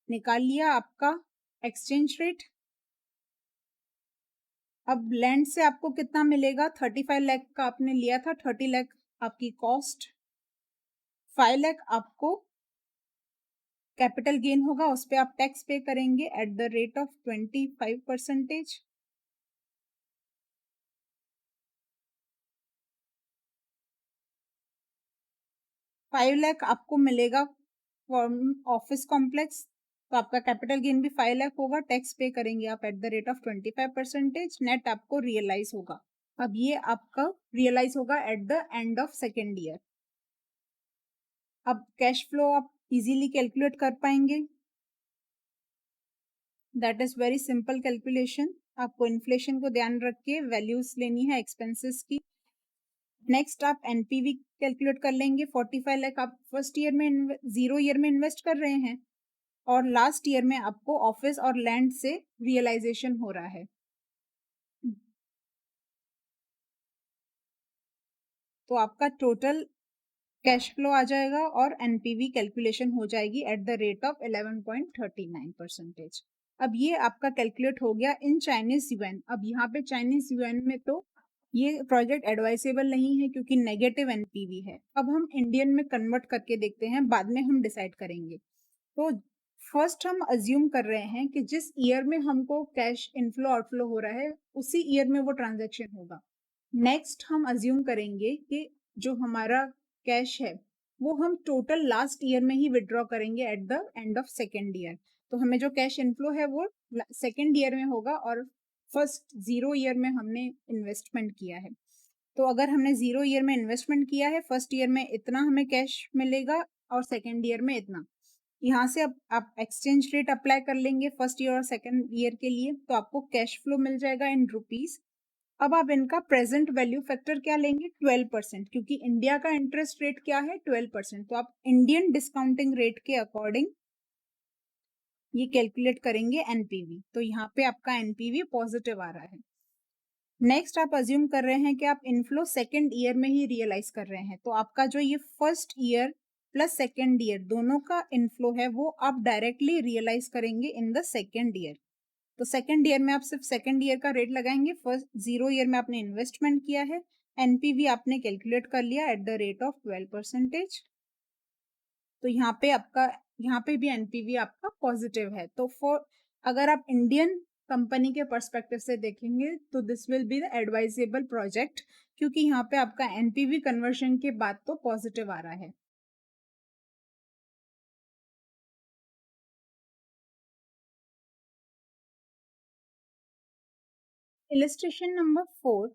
निकाल लिया आपका एक्सचेंज रेट. अब लैंड से आपको कितना मिलेगा? 35 लाख का आपने लिया था. 30 लाख आपकी कॉस्ट, 5 लाख आपको कैपिटल गेन होगा. उस पर आप टैक्स पे करेंगे eight the rate of 25%. 5 lakh आपको मिलेगा ऑफिस कॉम्प्लेक्स. तो आपका कैपिटल गेन भी 5 लाख होगा. टैक्स पे करेंगे आप eight the rate of 25%. Net आपको रियलाइज होगा. अब ये आपका रियलाइज होगा at the end of second year. अब कैश फ्लो आप इजीली कैलकुलेट कर पाएंगे. That is very simple calculation. आपको इन्फ्लेशन को ध्यान रख के वैल्यूज लेनी है एक्सपेंसेस की. नेक्स्ट आप एनपीवी कैलकुलेट कर लेंगे. 45 लाख आप फर्स्ट ईयर में 0 ईयर में इन्वेस्ट कर रहे हैं और लास्ट ईयर में आपको ऑफिस और लैंड से रियलाइजेशन हो रहा है. तो आपका टोटल कैश फ्लो आ जाएगा और एनपीवी कैलकुलेशन हो जाएगी एट द रेट ऑफ 11.39%. अब ये आपका कैलकुलेट हो गया इन चाइनीज युएन. अब यहाँ पे चाइनीज युएन में तो ये प्रोजेक्ट एडवाइसेबल नहीं है क्योंकि नेगेटिव एनपीवी है. अब हम इंडियन में कन्वर्ट करके देखते हैं, बाद में हम डिसाइड करेंगे. तो फर्स्ट हम अज्यूम कर रहे हैं कि जिस ईयर में हमको कैश इनफ्लो आउटफ्लो हो रहा है उसी ईयर में वो ट्रांजैक्शन होगा. नेक्स्ट हम अज्यूम करेंगे कि जो हमारा कैश है वो हम टोटल लास्ट ईयर में ही विड्रॉ करेंगे at the end of second year. तो हमें जो कैश इनफ्लो है वो सेकेंड ईयर में होगा और फर्स्ट 0 ईयर में हमने इन्वेस्टमेंट किया है. तो अगर हमने 0 ईयर में इन्वेस्टमेंट किया है, फर्स्ट ईयर में इतना हमें कैश मिलेगा और सेकेंड ईयर में इतना. यहाँ से आप एक्सचेंज रेट अप्लाई कर लेंगे फर्स्ट ईयर और सेकेंड ईयर के लिए, तो आपको कैश फ्लो मिल जाएगा इन रुपीज। अब आप इनका प्रेजेंट वैल्यू फैक्टर क्या लेंगे, 12%, क्योंकि इंडिया का इंटरेस्ट रेट क्या है, 12%। तो आप इंडियन डिस्काउंटिंग रेट के अकॉर्डिंग ये कैलकुलेट करेंगे एनपीवी। तो यहाँ पे आपका एनपीवी पॉजिटिव आ रहा है। नेक्स्ट आप अज्यूम कर रहे हैं कि आप इनफ्लो सेकेंड ईयर में ही रियलाइज कर रहे हैं, तो आपका जो ये first year plus second year दोनों का इनफ्लो है वो आप डायरेक्टली रियलाइज करेंगे इन द सेकेंड ईयर। तो सेकेंड ईयर में आप सिर्फ सेकेंड ईयर का रेट लगाएंगे, फर्स्ट 0 ईयर में आपने इन्वेस्टमेंट किया है, एनपीवी आपने कैलकुलेट कर लिया एट द रेट ऑफ 12%। तो यहाँ पे भी एनपीवी आपका पॉजिटिव है। तो अगर आप इंडियन कंपनी के पर्सपेक्टिव से देखेंगे तो this will be the advisable project, क्योंकि यहाँ पे आपका एनपीवी कन्वर्शन के बाद तो पॉजिटिव आ रहा है। Illustration number 4.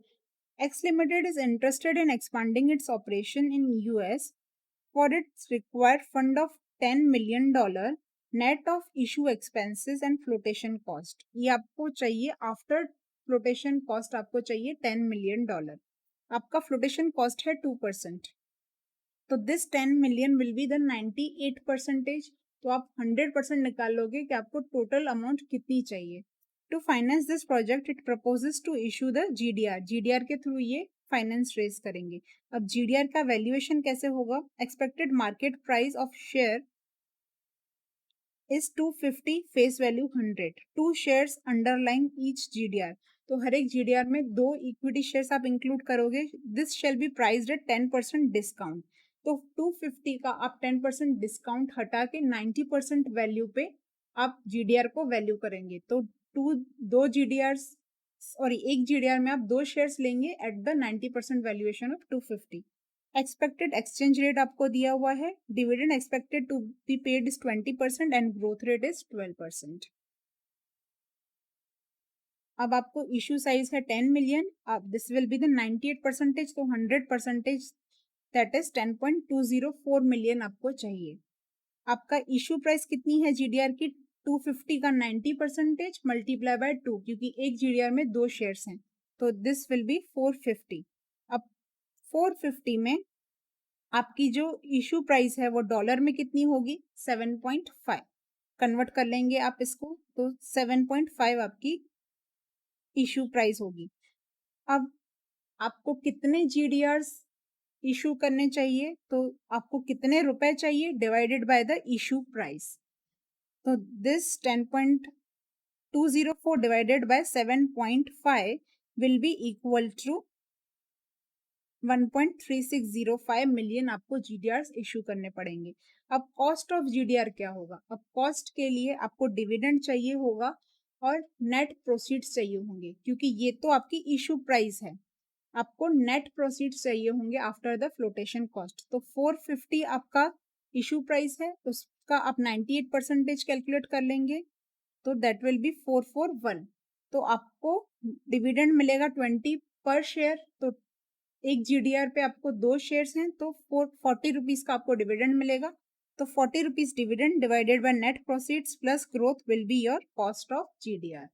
X Limited is interested in expanding its operation in US for its required fund of $10 million net of issue expenses and flotation cost. ये आपको चाहिए आफ्टर फ्लोटेशन कॉस्ट, आपको चाहिए $10 million। आपका फ्लोटेशन कॉस्ट है 2%। तो this 10 million will be the 98%। तो आप 100% निकाल लोगे कि आपको टोटल अमाउंट कितनी चाहिए। To finance this project it proposes to issue the GDR. GDR के थ्रू ये फाइनेंस रेज करेंगे। अब जीडीआर का वैल्यूएशन कैसे होगा, expected market price of share is 250, face value 100, 2 shares underlying each GDR. तो हर एक जीडीआर में 2 इक्विटी शेयर्स आप इंक्लूड करोगे। This shall be priced at 10% discount. तो 250 का आप 10% डिस्काउंट हटा के 90% वैल्यू पे आप जीडीआर को वैल्यू करेंगे। तो दो जीडीआर सॉरी एक जीडीआर में आप 2 शेयर्स लेंगे at the 90% valuation of 250। Expected exchange rate आपको दिया हुआ है, dividend expected to be paid is 20% and growth rate is 12%। अब आपको इशू साइज है 10 मिलियन, अब दिस विल बी द 98%, तो 100% दैट इज 10.204 मिलियन आपको चाहिए। आपका इशू प्राइस कितनी है जीडीआर की, 250 का 90% मल्टीप्लाई बाय 2, क्योंकि एक जीडीआर में 2 शेयर्स हैं, तो दिस विल बी 450। अब 450 में आपकी जो इशू प्राइस है वो डॉलर में कितनी होगी, 7.5। कन्वर्ट कर लेंगे आप इसको, तो 7.5 आपकी इशू प्राइस होगी। अब आपको कितने जीडीआर्स इशू करने चाहिए, तो आपको कितने रुपए चाहिए divided by the issue price. तो this 10.204 divided by 7.5 will be equal to 1.3605 million आपको जीडीआर इशू करने पड़ेंगे। अब कॉस्ट ऑफ जीडीआर क्या होगा, अब कॉस्ट के लिए आपको डिविडेंड चाहिए होगा और नेट प्रोसीड्स चाहिए होंगे, क्योंकि ये तो आपकी इशू प्राइस है। आपको नेट प्रोसीड्स चाहिए होंगे आफ्टर द फ्लोटेशन कॉस्ट। तो 450 आपका इशू प्राइस है, उसका आप 98% कैलकुलेट कर लेंगे, तो दैट विल बी 441। तो आपको डिविडेंड मिलेगा 20 पर शेयर। तो एक जीडीआर पे आपको 2 शेयर्स हैं, तो 40 रुपीज का आपको डिविडेंड मिलेगा। तो 40 rupees dividend divided by net proceeds plus growth will be your cost of GDR.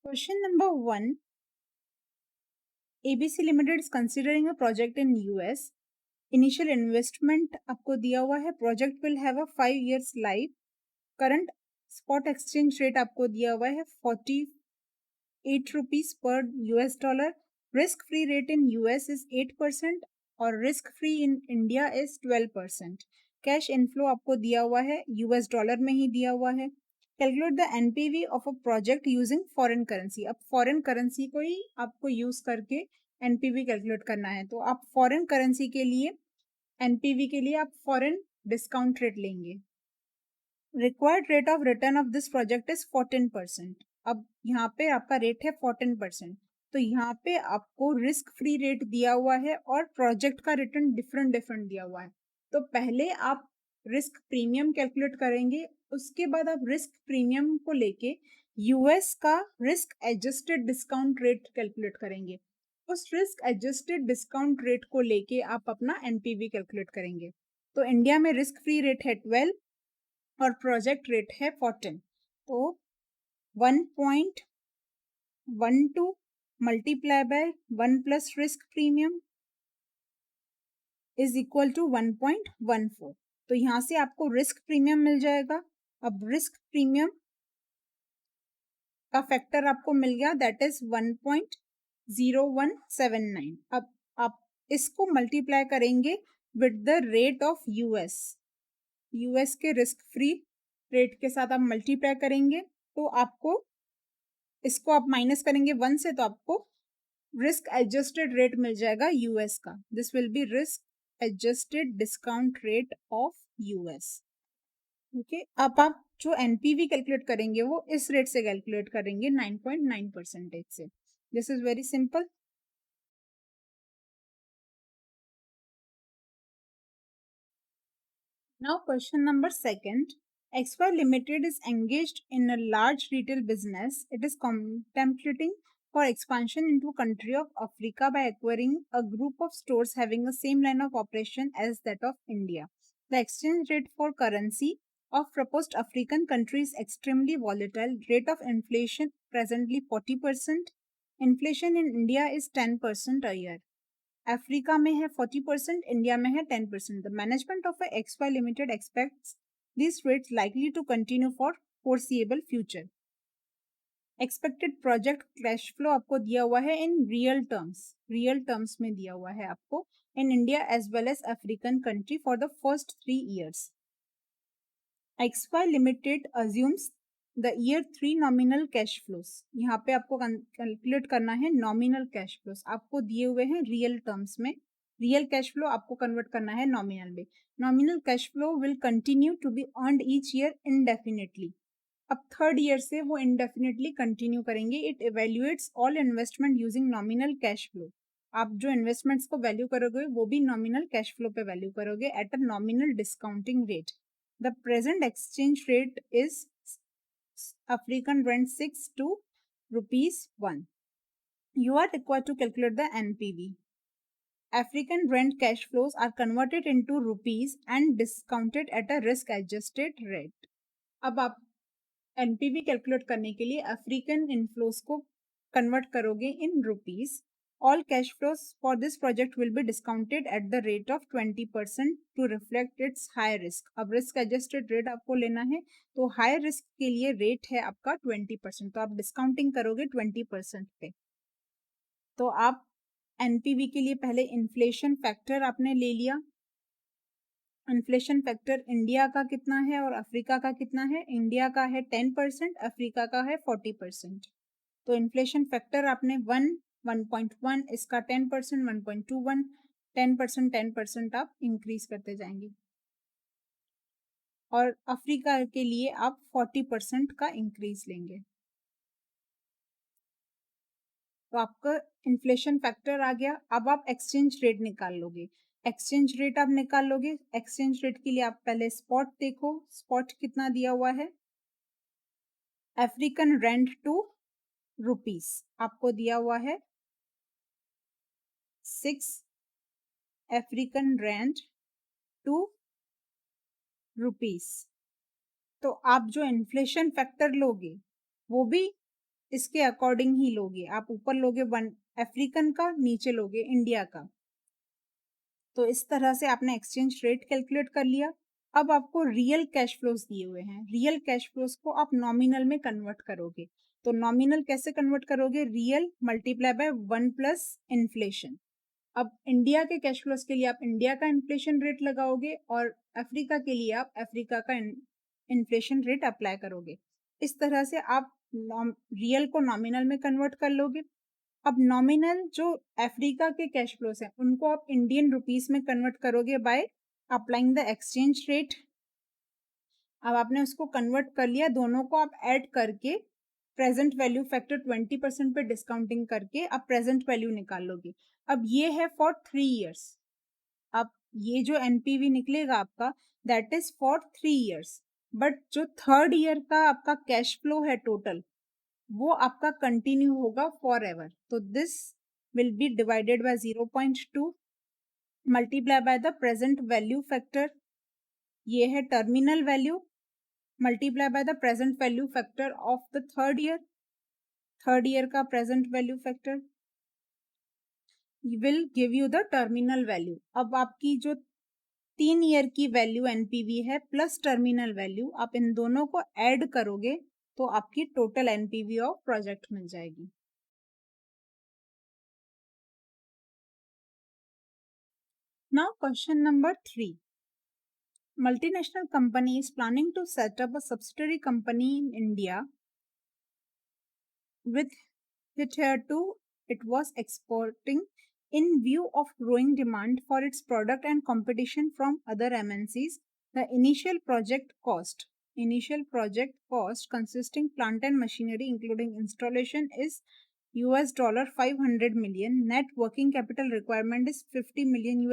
Question number 1, ABC limited is considering a project in US. Initial investment आपको दिया हुआ है, project will have a 5 years life. Current spot exchange rate आपको दिया हुआ है 48 rupees per US dollar. Risk free rate in US is 8% और risk free in India is 12%। Cash inflow आपको दिया हुआ है, यूएस डॉलर में ही दिया हुआ है। Calculate the NPV of a project using foreign currency. अब फॉरेन करेंसी को ही आपको यूज करके एनपीवी कैलकुलेट करना है। तो आप फॉरेन करेंसी के लिए एनपीवी के लिए आप फॉरेन डिस्काउंट रेट लेंगे। Required rate of return of this project is 14%। अब यहाँ पे आपका रेट है 14%, तो यहाँ पे आपको रिस्क फ्री रेट दिया हुआ है और प्रोजेक्ट का रिटर्न डिफरेंट डिफरेंट दिया हुआ है। तो पहले आप रिस्क प्रीमियम कैलकुलेट करेंगे, उसके बाद आप रिस्क प्रीमियम को लेके यूएस का risk adjusted discount rate calculate करेंगे। उस रिस्क एडजस्टेड डिस्काउंट रेट को लेके आप अपना एनपीवी कैलकुलेट करेंगे। तो इंडिया में रिस्क फ्री रेट है 12 और प्रोजेक्ट रेट है 14। तो 1.12 multiply by 1 plus risk premium is equal to 1.14। तो यहाँ से आपको रिस्क प्रीमियम मिल जाएगा। अब रिस्क प्रीमियम का फैक्टर आपको मिल गया, दैट इज 1.0179। अब आप इसको मल्टीप्लाई करेंगे with the rate of US. US के रिस्क फ्री रेट के साथ आप मल्टीप्लाई करेंगे तो आपको इसको आप माइनस करेंगे 1 से, तो आपको रिस्क एडजस्टेड रेट मिल जाएगा यूएस का। This will be risk adjusted discount rate of US. Okay, अब आप जो एनपीवी कैलकुलेट करेंगे वो इस रेट से कैलकुलेट करेंगे 9.9% से। This is very simple. Now question number second. XY Limited is engaged in a large retail business. It is contemplating for expansion into country of Africa by acquiring a group of stores having the same line of operation as that of India. The exchange rate for currency of proposed African country is extremely volatile. Rate of inflation presently 40%. Inflation in India is 10% a year. Africa में है 40%, India में है 10%। The management of XY limited expects this rates likely to continue for foreseeable future. Expected project cash flow आपको दिया हुआ है in real terms में दिया हुआ है आपको in India as well as African country for the first 3 years। XY limited assumes the year 3 nominal cash flows. यहाँ पे आपको कैलकुलेट करना है नॉमिनल कैश फ्लोस। आपको दिए हुए हैं रियल टर्म्स में, रियल कैश फ्लो आपको कन्वर्ट करना है नॉमिनल में। Nominal cash flow will continue to be earned each year indefinitely. अब थर्ड ईयर से वो इनडेफिनेटली कंटिन्यू करेंगे। It evaluates all investment using nominal cash flow. आप जो इन्वेस्टमेंट्स को वैल्यू करोगे वो भी नॉमिनल कैश फ्लो पे वैल्यू करोगे at a nominal discounting rate. The present exchange rate is African rand 6 to rupees 1. You are required to calculate the NPV. African rand cash flows are converted into rupees and discounted at a risk adjusted rate. अब आप NPV calculate करने के लिए African inflows को convert करोगे in rupees. All cash flows for this project will be discounted at the rate of 20% to reflect its high risk. अब risk adjusted rate आपको लेना है, तो हाई रिस्क के लिए रेट है आपका 20%, तो आप डिस्काउंटिंग करोगे 20% पे। तो आप एनपीवी के लिए पहले इन्फ्लेशन फैक्टर आपने ले लिया। इन्फ्लेशन फैक्टर इंडिया का कितना है और अफ्रीका का कितना है? इंडिया का है 10%, अफ्रीका का है 40%। तो इन्फ्लेशन फैक्टर आपने 1.1, इसका 10%, 1.21, 10%, 10% आप इंक्रीज करते जाएंगे। और अफ्रीका के लिए आप 40% का इंक्रीज लेंगे। तो आपका इन्फ्लेशन फैक्टर आ गया। अब आप एक्सचेंज रेट निकाल लोगे। एक्सचेंज रेट आप निकाल लोगे। एक्सचेंज रेट के लिए आप पहले स्पॉट देखो, स्पॉट कितना दिया हुआ है। अफ्रीकन रैंड टू रुपीस आपको दिया हुआ है 6 अफ्रीकन रैंड टू रुपीस। तो आप जो इन्फ्लेशन फैक्टर लोगे वो भी इसके अकॉर्डिंग ही लोगे। आप ऊपर लोगे 1 अफ्रीकन का, नीचे लोगे इंडिया का। तो इस तरह से आपने एक्सचेंज रेट कैलकुलेट कर लिया। अब आपको रियल कैश फ्लोज दिए हुए हैं। रियल कैश फ्लोज को आप नॉमिनल में कन्वर्ट करोगे। तो नॉमिनल कैसे कन्वर्ट करोगे? Real multiply by 1 plus inflation. अब इंडिया के कैश फ्लोज के लिए आप इंडिया का इन्फ्लेशन रेट लगाओगे और अफ्रीका के लिए आप अफ्रीका का इन्फ्लेशन रेट अप्लाई करोगे। इस तरह से आप रियल को नॉमिनल में कन्वर्ट कर लोगे। अब नॉमिनल जो अफ्रीका के कैश फ्लोस हैं उनको आप इंडियन रुपीस में कन्वर्ट करोगे by applying the exchange rate. अब आपने उसको कन्वर्ट कर लिया, दोनों को आप ऐड करके प्रेजेंट वैल्यू फैक्टर 20% पे डिस्काउंटिंग करके आप प्रेजेंट वैल्यू निकाल लोगे। अब ये है फॉर 3 years। अब ये जो एनपीवी निकलेगा आपका that is for 3 years। But जो थर्ड ईयर का आपका कैश फ्लो है टोटल, वो आपका कंटिन्यू होगा फॉर एवर। तो this will be divided by 0.2 multiply by the present value factor, ये है terminal value, multiply by the present value factor of the third year का present value factor will give you the terminal value. अब आपकी जो 3 year की value NPV है plus terminal value, आप इन दोनों को ऐड करोगे तो आपकी टोटल एनपीवी ऑफ प्रोजेक्ट मिल जाएगी। Now question number 3, multinational company is planning to set up a subsidiary company in India with hitherto it was exporting. In view of growing demand for its product and competition from other MNCs, the initial project cost consisting plant and machinery including installation is $500 million. Net working capital requirement is $50 million.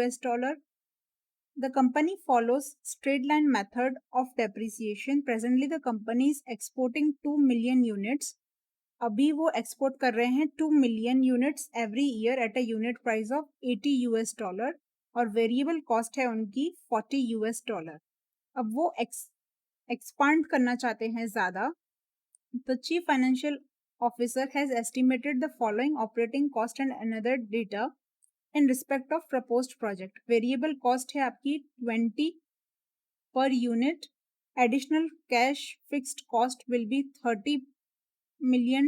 The company follows straight line method of depreciation. Presently, the company is exporting 2 million units. अभी वो export कर रहे हैं 2 million units every year at a unit price of $80 और variable cost है उनकी $40। अब वो एक्सपांड करना चाहते हैं ज़्यादा। The chief financial officer has estimated the following operating cost and another data in respect of proposed project. Variable cost है आपकी 20 per unit. Additional cash fixed cost will be $30 million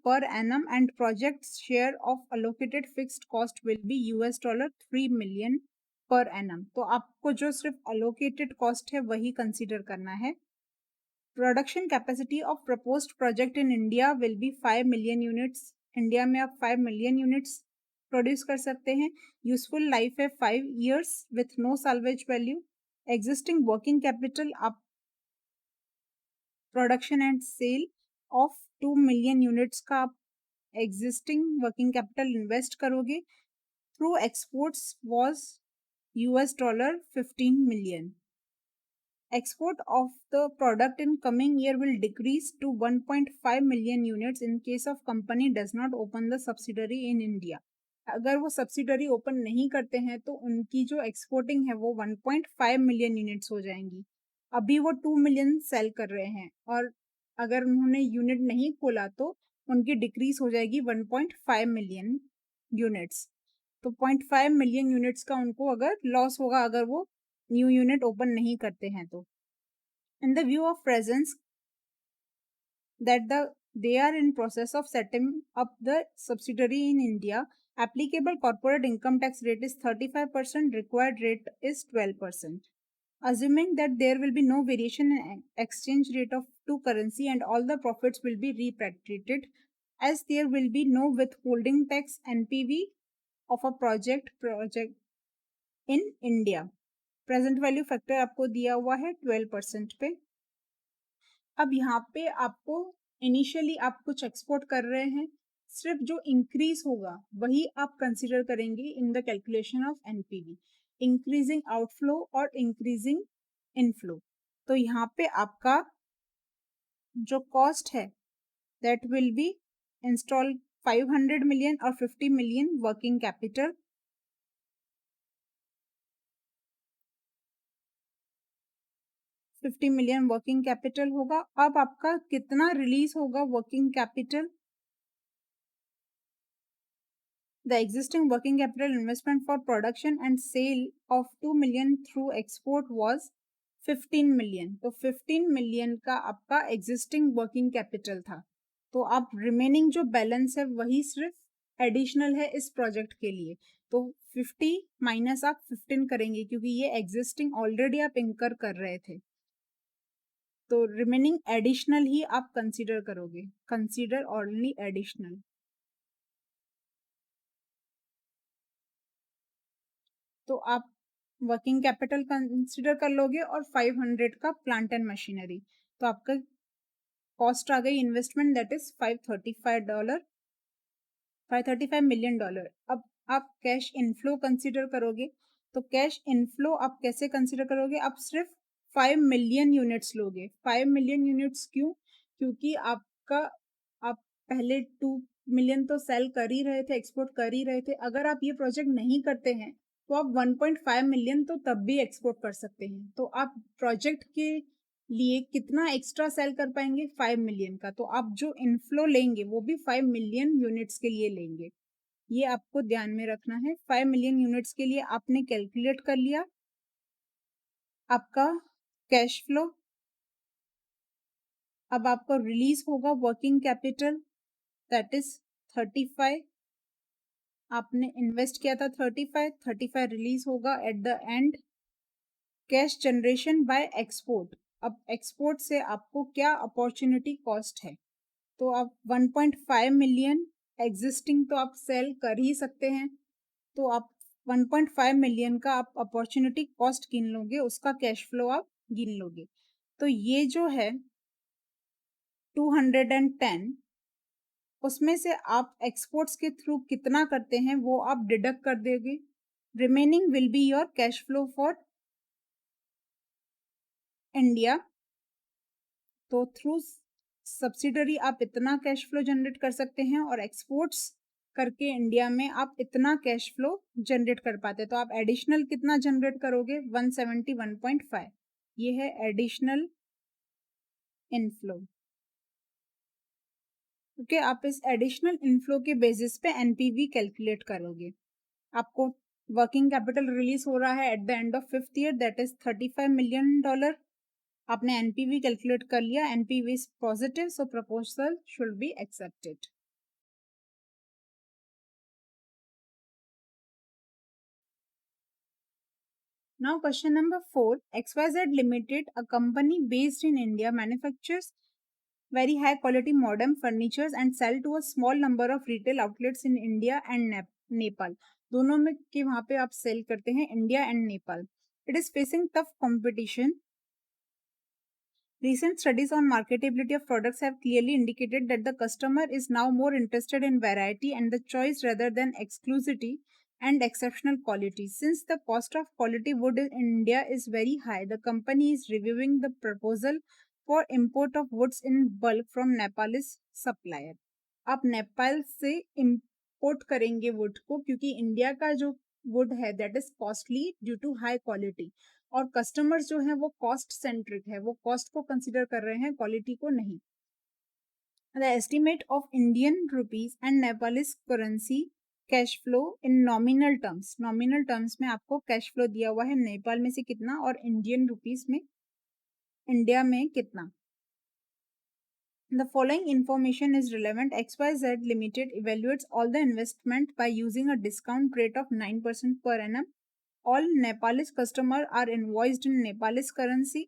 per annum and project's share of allocated fixed cost will be $3 million per annum. तो आपको जो सिर्फ allocated cost है वही consider करना है। Production capacity of proposed project in India will be 5 million units. India में आप 5 million units प्रोड्यूस कर सकते हैं। यूजफुल लाइफ है 5 years with no salvage value. Existing working capital आप production and sale of 2 million units का आप existing working capital invest करोगे through exports was $15 million. Export of the product in coming year will decrease to 1.5 million units in case of company does not open the subsidiary in India. अगर वो subsidiary open नहीं करते हैं तो उनकी जो exporting है वो 1.5 मिलियन यूनिट्स हो जाएंगी। अभी वो 2 मिलियन सेल कर रहे हैं और अगर उन्होंने यूनिट नहीं खोला तो उनकी डिक्रीज हो जाएगी 1.5 मिलियन यूनिट्स। तो 0.5 मिलियन यूनिट्स का उनको अगर लॉस होगा अगर वो न्यू यूनिट ओपन नहीं करते हैं तो। In the view of presence that they are in process of setting up the subsidiary in India, applicable corporate income tax rate is 35%, required rate is 12%. Assuming that there will be no variation in exchange rate of two currency and all the profits will be repatriated, as there will be no withholding tax NPV of a project in India. Present value factor आपको दिया हुआ है 12% पे। अब यहाँ पे आपको initially आप कुछ एक्सपोर्ट कर रहे हैं, सिर्फ जो इंक्रीज होगा वही आप कंसिडर करेंगे in the calculation of NPV, increasing outflow और इंक्रीजिंग इनफ्लो। तो यहाँ पे आपका जो कॉस्ट है that will B install 500 million और 50 million working capital. 50 million working capital होगा। अब आपका कितना रिलीज होगा working capital? The existing working capital investment for production and sale of 2 million through export was 15 million. तो 15 million का आपका existing working capital था। तो आप रिमेनिंग जो बैलेंस है वही सिर्फ एडिशनल है इस प्रोजेक्ट के लिए। तो 50 माइनस आप 15 करेंगे क्योंकि ये एग्जिस्टिंग ऑलरेडी आप इंकर कर रहे थे। तो रिमेनिंग एडिशनल ही आप कंसीडर करोगे, कंसीडर ओनली एडिशनल। तो आप वर्किंग कैपिटल कंसीडर कर लोगे और 500 का प्लांट एंड मशीनरी। तो आपका कॉस्ट आ गई इन्वेस्टमेंट दैट इज $535 मिलियन। अब आप कैश इनफ्लो कंसीडर करोगे। तो कैश इनफ्लो आप कैसे कंसीडर करोगे? आप सिर्फ 5 मिलियन यूनिट्स लोगे। 5 मिलियन यूनिट्स क्यों? क्योंकि आप आपका आप पहले 2 मिलियन तो सेल कर ही रहे थे, एक्सपोर्ट कर ही रहे थे। अगर आप ये प्रोजेक्ट नहीं करते हैं, तो आप 1.5 मिलियन तो तब भी एक्सपोर्ट कर सकते हैं। तो आप प्रोजेक्ट के लिए कितना एक्स्ट्रा सेल कर पाएँगे? 5 मिलियन का। तो आप जो इनफ्लो लेंगे, वो भी 5 मिलियन यूनिट्स के लिए लेंगे। ये आपको ध्यान में रखना है। 5 मिलियन यूनिट्स के लिए आपने कैलकुलेट कर लिया आपका कैश फ्लो। अब आपको रिलीज़ होगा वर्किंग कैपिटल दैट इज़ 35। आपने इन्वेस्ट किया था 35 रिलीज़ होगा at the end. Cash generation by export. अब एक्सपोर्ट से आपको क्या अपॉर्च्युनिटी कॉस्ट है? तो आप 1.5 मिलियन एग्जिस्टिंग तो आप सेल कर ही सकते हैं। तो आप 1.5 मिलियन का आप अपॉर्च्युनिटी कॉस्ट गिन लोगे, उसका कैश फ्लो आप गिन लोगे। तो ये जो है 210, उसमें से आप एक्सपोर्ट्स के थ्रू कितना करते हैं वो आप डिडक्ट कर दोगे। Remaining will be your cash flow for India. तो थ्रू सब्सिडरी आप इतना कैश फ्लो जनरेट कर सकते हैं और एक्सपोर्ट्स करके इंडिया में आप इतना कैश फ्लो जनरेट कर पाते हैं। तो आप एडिशनल कितना जनरेट करोगे? 171.5। ये है एडिशनल इनफ्लो। ओके, आप इस एडिशनल इनफ्लो के बेसिस पे एनपीवी कैलकुलेट करोगे। आपको वर्किंग कैपिटल रिलीज हो रहा है at the end of 5th year that is $35 million. आपने एनपीवी कैलकुलेट कर लिया, NPV is positive so proposal should be accepted. Now question number 4, XYZ Limited, a company based in India, manufactures very high quality modern furnitures and sell to a small number of retail outlets in India and Nepal. दोनों में के वहाँ पे आप cell करते हैं, India and Nepal. It is facing tough competition. Recent studies on marketability of products have clearly indicated that the customer is now more interested in variety and the choice rather than exclusivity and exceptional quality. Since the cost of quality wood in India is very high, the company is reviewing the proposal for import of woods in bulk from Nepalese supplier. आप नेपाल से import करेंगे wood को, क्योंकि India का जो wood है that is costly due to high quality, और customers जो हैं वो कॉस्ट सेंट्रिक है, वो कॉस्ट को कंसिडर कर रहे हैं, क्वालिटी को नहीं। The estimate of Indian rupees and Nepalese currency cash flow in nominal terms में आपको कैश फ्लो दिया हुआ है नेपाल में से कितना और इंडियन रुपीज में इंडिया में कितना। The following information is relevant. XYZ Limited evaluates all the investment by using a discount rate of 9% per annum. All Nepalese customers are invoiced in Nepalese currency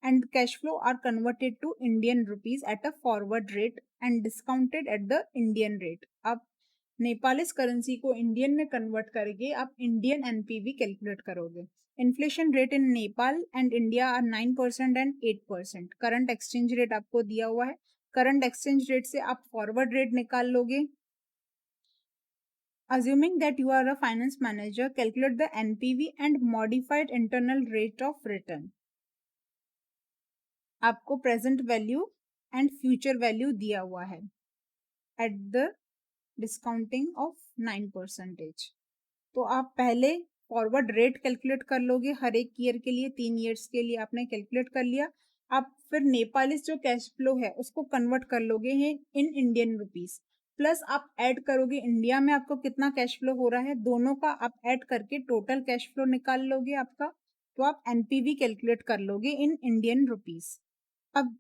and cash flow are converted to Indian rupees at a forward rate and discounted at the Indian rate. आप Nepalese currency को Indian में convert करके आप Indian NPV calculate करोगे। Inflation rate in Nepal and India are 9% and 8%। Current exchange rate आपको दिया हुआ है, करंट एक्सचेंज रेट से आप फॉरवर्ड रेट निकाल लोगे। Assuming that you are a finance manager, calculate the NPV and modified internal rate of return. आपको present value and future value दिया हुआ है एट द डिस्काउंटिंग ऑफ 9%। तो आप पहले फॉरवर्ड रेट कैलकुलेट कर लोगे हर एक ईयर के लिए, 3 ईयर्स के लिए आपने कैलकुलेट कर लिया। आप फिर नेपालीस जो कैश फ्लो है उसको कन्वर्ट कर लोगे हैं इन इंडियन रुपीज, प्लस आप ऐड करोगे इंडिया में आपको कितना कैश फ्लो हो रहा है, दोनों का आप ऐड करके टोटल कैश फ्लो निकाल लोगे आपका। तो आप एनपीवी कैलकुलेट कर लोगे इन इंडियन रुपीज। अब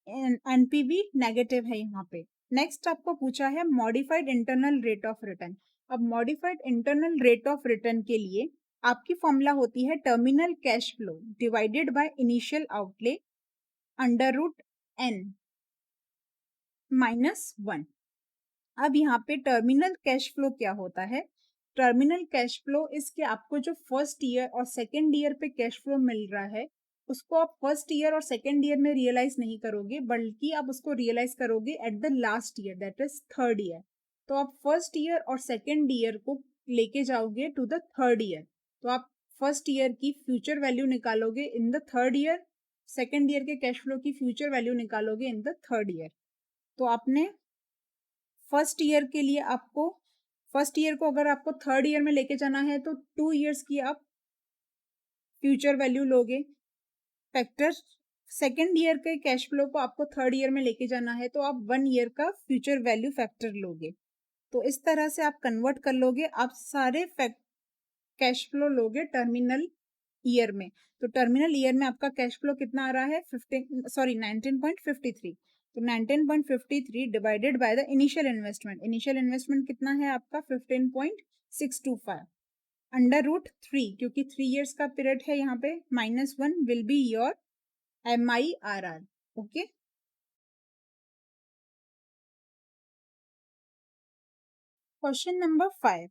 एनपीवी नेगेटिव है यहाँ पे। नेक्स्ट आपको पूछा है modified internal rate of return. अब modified internal rate of return के लिए आपकी फॉर्मूला होती है terminal cash flow divided by initial outlay under root n -1। अब यहाँ पे टर्मिनल कैश फ्लो क्या होता है? टर्मिनल कैश फ्लो इसके आपको जो फर्स्ट ईयर और सेकेंड ईयर पे कैश फ्लो मिल रहा है उसको आप फर्स्ट ईयर और सेकेंड ईयर में रियलाइज नहीं करोगे, बल्कि आप उसको रियलाइज करोगे at the last year that is third year. तो आप फर्स्ट ईयर और सेकेंड ईयर को लेके जाओगे टू द थर्ड ईयर। तो आप फर्स्ट ईयर की फ्यूचर वैल्यू निकालोगे in the third year, second year के कैश फ्लो की फ्यूचर वैल्यू निकालोगे इन द थर्ड ईयर। तो आपने फर्स्ट ईयर के लिए आपको फर्स्ट ईयर को अगर आपको थर्ड ईयर में लेके जाना है तो 2 इयर्स की आप फ्यूचर वैल्यू लोगे फैक्टर। सेकेंड ईयर के कैश फ्लो को आपको थर्ड ईयर में लेके जाना है तो आप 1 ईयर का फ्यूचर वैल्यू फैक्टर लोगे। तो इस तरह से आप कन्वर्ट कर लोगे, आप सारे कैश फ्लो लोगे टर्मिनल ईयर में। तो टर्मिनल ईयर में आपका कैश फ्लो कितना आ रहा है 19.53। तो 19.53 divided by the initial investment, initial investment कितना है आपका 15.625 अंडर रूट 3, क्योंकि 3 इयर्स का पीरियड है यहाँ पे, -1 will be your MIRR। Okay, question number 5।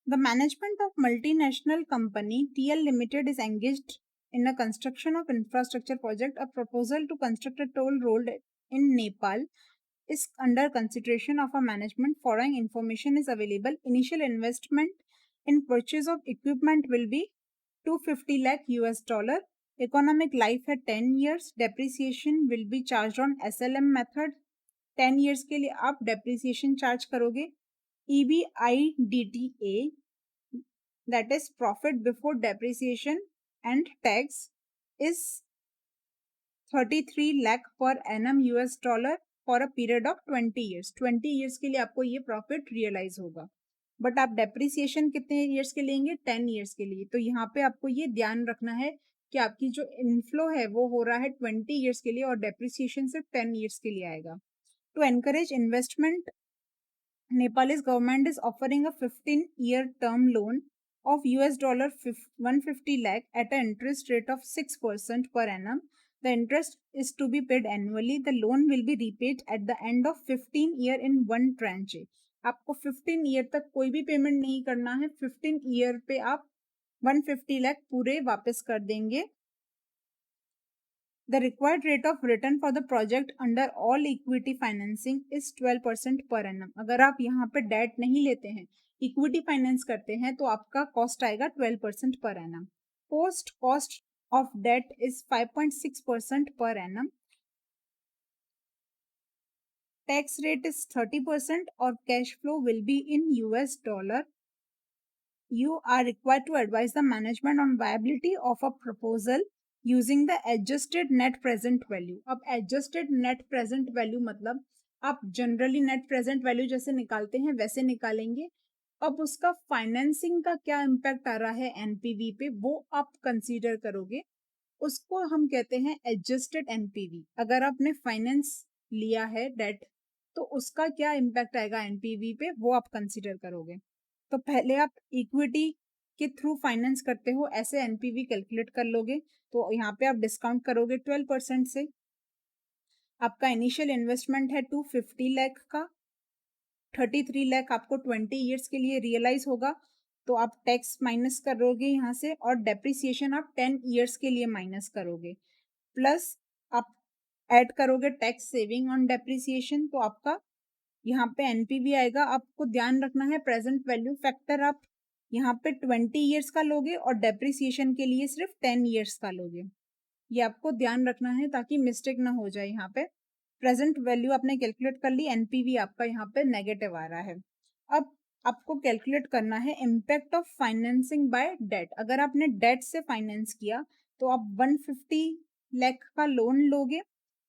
The management of multinational company TL Limited is engaged in a construction of infrastructure project. A proposal to construct a toll road in Nepal is under consideration of a management. Following information is available. Initial investment in purchase of equipment will be 250 lakh US dollar. Economic life है 10 years. Depreciation will be charged on SLM method. 10 years के लिए आप depreciation charge करोगे। EBITDA, that is profit before depreciation and tax, is 33 lakh per annum US dollar for a period of 20 years। 20 years के लिए आपको ये profit realise होगा, but आप डेप्रिसिएशन कितने ईयर्स के लेंगे 10 ईयर्स के लिए। तो यहाँ पे आपको ये ध्यान रखना है कि आपकी जो इनफ्लो है वो हो रहा है 20 ईयर्स के लिए और डेप्रिसिएशन सिर्फ 10 ईयर्स के लिए आएगा। To encourage investment, Nepalese government is offering a 15-year term loan of US dollar 150 lakh at an interest rate of 6% per annum. The interest is to be paid annually. The loan will be repaid at the end of 15 year in one tranche। आपको 15 year तक कोई भी payment नहीं करना है, 15 year पे आप 150 लाख पूरे वापस कर देंगे। The required rate of return for the project under all equity financing is 12% per annum। अगर आप यहाँ पे डेट नहीं लेते हैं, इक्विटी फाइनेंस करते हैं, तो आपका कॉस्ट आएगा 12% per annum। Post cost of debt is 5.6% per annum। Tax rate is 30% और cash flow will be in US dollar। You are required to advise the management on viability of a proposal using the adjusted net present value। अब adjusted net present value मतलब आप generally net present value जैसे निकालते हैं वैसे निकालेंगे। अब उसका फाइनेंसिंग का क्या इम्पैक्ट आ रहा है एनपीवी पे वो आप कंसीडर करोगे, उसको हम कहते हैं एडजस्टेड एनपीवी। अगर आपने फाइनेंस लिया है डेट तो उसका क्या इम्पैक्ट आएगा एनपीवी पे वो आप कंसीडर करोगे। तो पहले आप इक्विटी के थ्रू फाइनेंस करते हो, ऐसे एनपीवी कैलकुलेट कर लोगे। तो यहाँ पे आप डिस्काउंट करोगे 12% से। आपका इनिशियल इन्वेस्टमेंट है 250 लाख का, 33 लाख आपको 20 इयर्स के लिए रियलाइज होगा। तो आप टैक्स माइनस करोगे यहाँ से और डेप्रिसिएशन आप 10 इयर्स के लिए माइनस करोगे, प्लस आप ऐड करोगे टैक्स सेविंग ऑन डेप्रिसिएशन। तो आपका यहाँ पे एनपीवी आएगा। आपको ध्यान रखना है प्रेजेंट वैल्यू फैक्टर आप यहाँ पे 20 इयर्स का लोगे और डेप्रिसिएशन के लिए सिर्फ 10 इयर्स का लोगे। ये आपको ध्यान रखना है ताकि मिस्टेक ना हो जाए। यहाँ पे प्रेजेंट वैल्यू आपने कैलकुलेट कर ली, एनपीवी आपका यहाँ पे नेगेटिव आ रहा है। अब आपको कैलकुलेट करना है impact of financing by debt. अगर आपने डेट से फाइनेंस किया तो आप 150 लाख का लोन लोगे,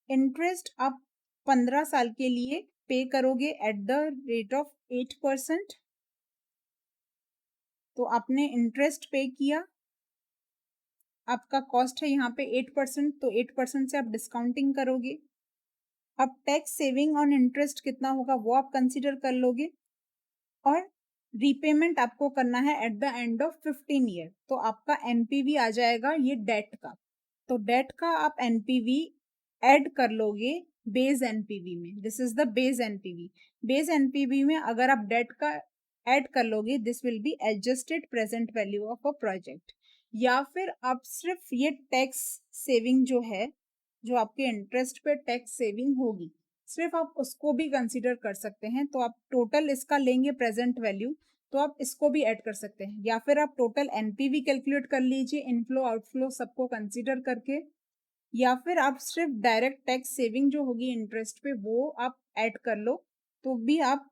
इंटरेस्ट आप 15 साल के लिए पे करोगे एट द रेट ऑफ 8%। तो आपने इंटरेस्ट पे किया, आपका कॉस्ट है यहाँ पे 8%, तो 8% से आप डिस्काउंटिंग करोगे। अब टैक्स सेविंग ऑन इंटरेस्ट कितना होगा वो आप कंसीडर कर लोगे और रीपेमेंट आपको करना है at the end of 15 year. तो आपका एनपीवी आ जाएगा ये डेट का। तो डेट का आप एनपीवी ऐड कर लोगे बेस एनपीवी में। This is the base NPV. Base NPV में अगर आप डेट का ऐड कर लोगे this will be adjusted present value of a project. या फिर आप सिर्फ ये टैक्स सेविंग जो है, जो आपके इंटरेस्ट पे टैक्स सेविंग होगी, सिर्फ आप उसको भी कंसीडर कर सकते हैं। तो आप टोटल इसका लेंगे प्रेजेंट वैल्यू तो आप इसको भी ऐड कर सकते हैं, या फिर आप टोटल एनपीवी कैलकुलेट कर लीजिए इनफ्लो आउटफ्लो सबको कंसीडर करके। या फिर आप सिर्फ डायरेक्ट टैक्स सेविंग जो होगी इंटरेस्ट पे वो आप ऐड कर लो, तो भी आप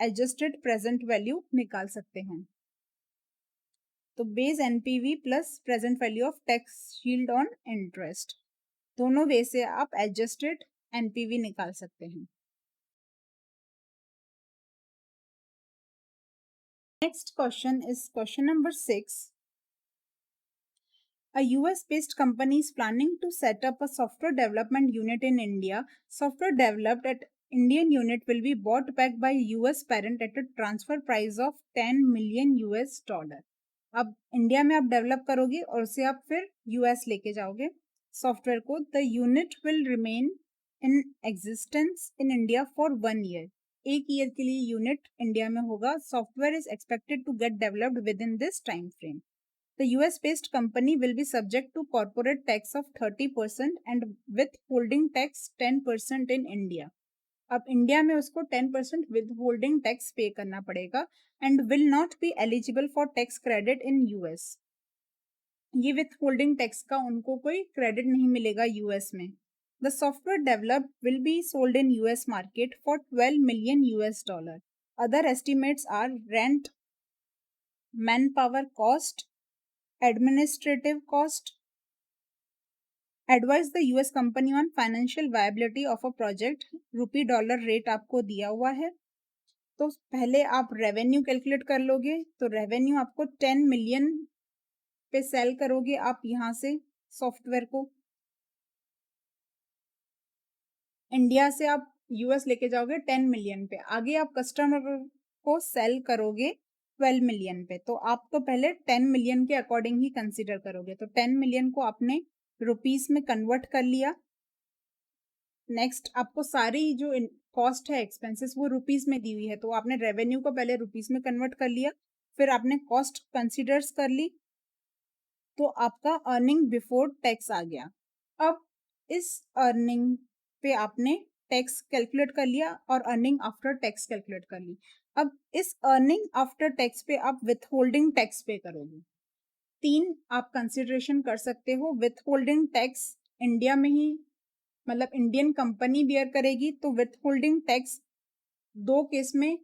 एडजस्टेड प्रेजेंट वैल्यू निकाल सकते हैं। तो base NPV plus present value of tax shield on interest, दोनों वे से आप एडजस्टेड एनपीवी निकाल सकते हैं। Next question is question number 6। A US-based company is planning to set up a software development unit in India. Software developed at Indian unit will be bought back by US parent at a transfer price of 10 million US dollar. अब India में आप develop करोगे और उसे आप फिर US लेके जाओगे सॉफ्टवेयर को। The unit will remain in existence in India for 1 year. एक ईयर के लिए यूनिट इंडिया में होगा। Software is expected to get developed within this time frame. The US-based company will be subject to corporate tax of 30% and withholding tax 10% in India. अब India में उसको 10% withholding tax पे करना पड़ेगा and will not be eligible for tax credit in US. ये withholding tax का उनको कोई credit नहीं मिलेगा US में। The software developed will be sold in US market for 12 million US dollar. Other estimates are rent, manpower cost, administrative cost. Advise the US company on financial viability of a project। Rupee dollar rate आपको दिया हुआ है। तो पहले आप revenue calculate कर लोगे। तो रेवेन्यू आपको 10 मिलियन पे सेल करोगे आप यहाँ से सॉफ्टवेयर को। इंडिया से आप यूएस लेके जाओगे 10 मिलियन पे। आगे आप कस्टमर को सेल करोगे 12 मिलियन पे। तो आप तो पहले 10 मिलियन के अकॉर्डिंग ही कंसीडर करोगे। तो 10 मिलियन को आपने रुपीस में कन्वर्ट कर लिया। नेक्स्ट आपको सारी जो कॉस्ट है एक्सपेंसेस वो रुपीस में दी हुई है। तो आपने रेवेन्यू को पहले रुपीस में कन्वर्ट कर लिया, फिर आपने कॉस्ट कंसीडर्स कर ली, तो आपका अर्निंग बिफोर टैक्स आ गया। अब इस अर्निंग पे आपने टैक्स कैलकुलेट कर लिया और अर्निंग आफ्टर टैक्स कैलकुलेट कर ली। अब इस अर्निंग आफ्टर टैक्स पे आप विथहोल्डिंग टैक्स पे करोगे। 3 आप कंसिडरेशन कर सकते हो। विथहोल्डिंग टैक्स इंडिया में ही मतलब इंडियन कंपनी बियर करेगी। तो विथहोल्डिंग टैक्स 2 केस में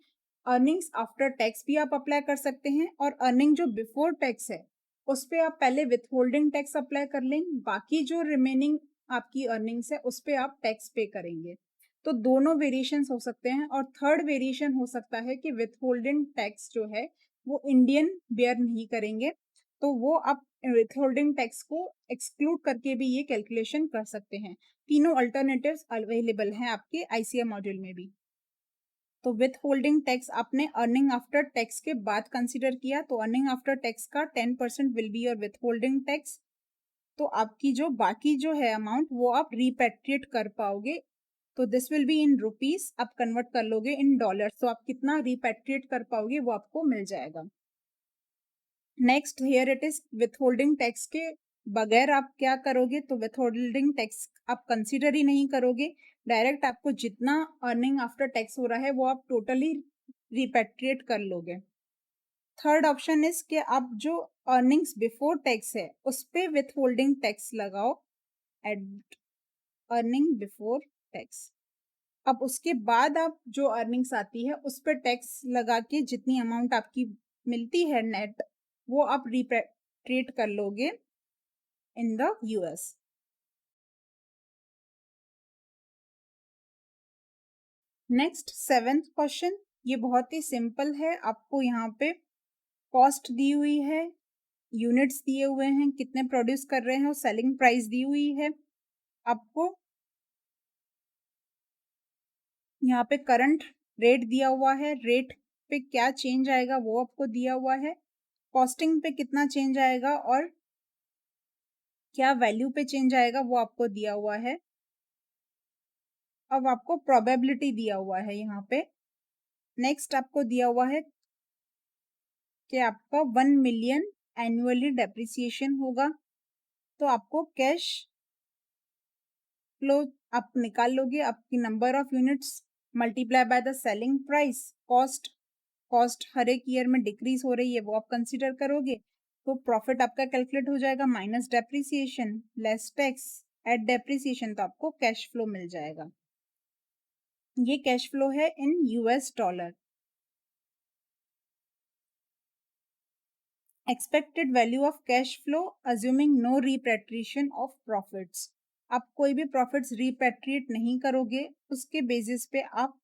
अर्निंग्स आफ्टर टैक्स भी आप अप्लाई कर सकते हैं और अर्निंग जो बिफोर टैक्स है उस पे आप पहले विथहोल्डिंग टैक्स अप्लाई कर लें। बाकी जो रिमेनिंग आपकी अर्निंग्स है उस पे आप टैक्स पे करेंगे। तो दोनों वेरिएशंस हो सकते हैं। और थर्ड वेरिएशन हो सकता है कि विथहोल्डिंग टैक्स जो है वो इंडियन बेयर नहीं करेंगे। तो वो आप विथहोल्डिंग टैक्स को एक्सक्लूड करके भी ये कैलकुलेशन कर सकते हैं। तीनों अल्टरनेटिव्स अवेलेबल हैं आपके आईसीए मॉड्यूल में भी। तो विथ होल्डिंग टैक्स आपने अर्निंग आफ्टर टैक्स के बाद कंसीडर किया। तो अर्निंग आफ्टर टैक्स का 10% will be your with holding tax. तो आपकी जो बाकी जो है अमाउंट वो आप रिपेट्रिएट कर पाओगे। तो this will be in rupees. आप कन्वर्ट कर लोगे इन डॉलर। तो आप कितना रिपेट्रिएट कर पाओगे वो आपको मिल जाएगा। Next here it is withholding tax के बगैर आप क्या करोगे। तो विथहोल्डिंग टैक्स आप कंसीडर ही नहीं करोगे। डायरेक्ट आपको जितना अर्निंग आफ्टर टैक्स हो रहा है वो आप टोटली रिपेट्रिएट कर लोगे। थर्ड ऑप्शन इज कि आप जो अर्निंग्स बिफोर टैक्स है उस पे विथहोल्डिंग टैक्स लगाओ एट अर्निंग बिफोर टैक्स। अब उसके बाद आप जो अर्निंग्स आती है उस पर टैक्स लगा के जितनी अमाउंट आपकी मिलती है नेट वो आप रिपेट्रिएट कर लोगे in the US. Next 7th question, ये बहुत ही सिंपल है। आपको यहाँ पे कॉस्ट दी हुई है, यूनिट्स दिए हुए हैं, कितने प्रोड्यूस कर रहे हैं और सेलिंग प्राइस दी हुई है। आपको यहाँ पे करंट रेट दिया हुआ है, रेट पे क्या चेंज आएगा वो आपको दिया हुआ है, कॉस्टिंग पे कितना चेंज आएगा और क्या वैल्यू पे चेंज आएगा वो आपको दिया हुआ है। अब आपको प्रोबेबिलिटी दिया हुआ है यहाँ पे। नेक्स्ट आपको दिया हुआ है कि आपका 1 मिलियन एनुअली डेप्रिसिएशन होगा। तो आपको कैश फ्लो आप निकाल लोगे। आपकी number of units multiply by the selling price. Cost cost हर एक ईयर में डिक्रीज हो रही है वो आप कंसीडर करोगे। तो प्रॉफिट आपका कैलकुलेट हो जाएगा minus depreciation less tax at depreciation तो आपको कैश फ्लो मिल जाएगा। ये कैश फ्लो है in US dollar. Expected value of cash flow assuming no repatriation of profits. आप कोई भी प्रॉफिट्स रिपेट्रिएट नहीं करोगे, उसके बेसिस पे आप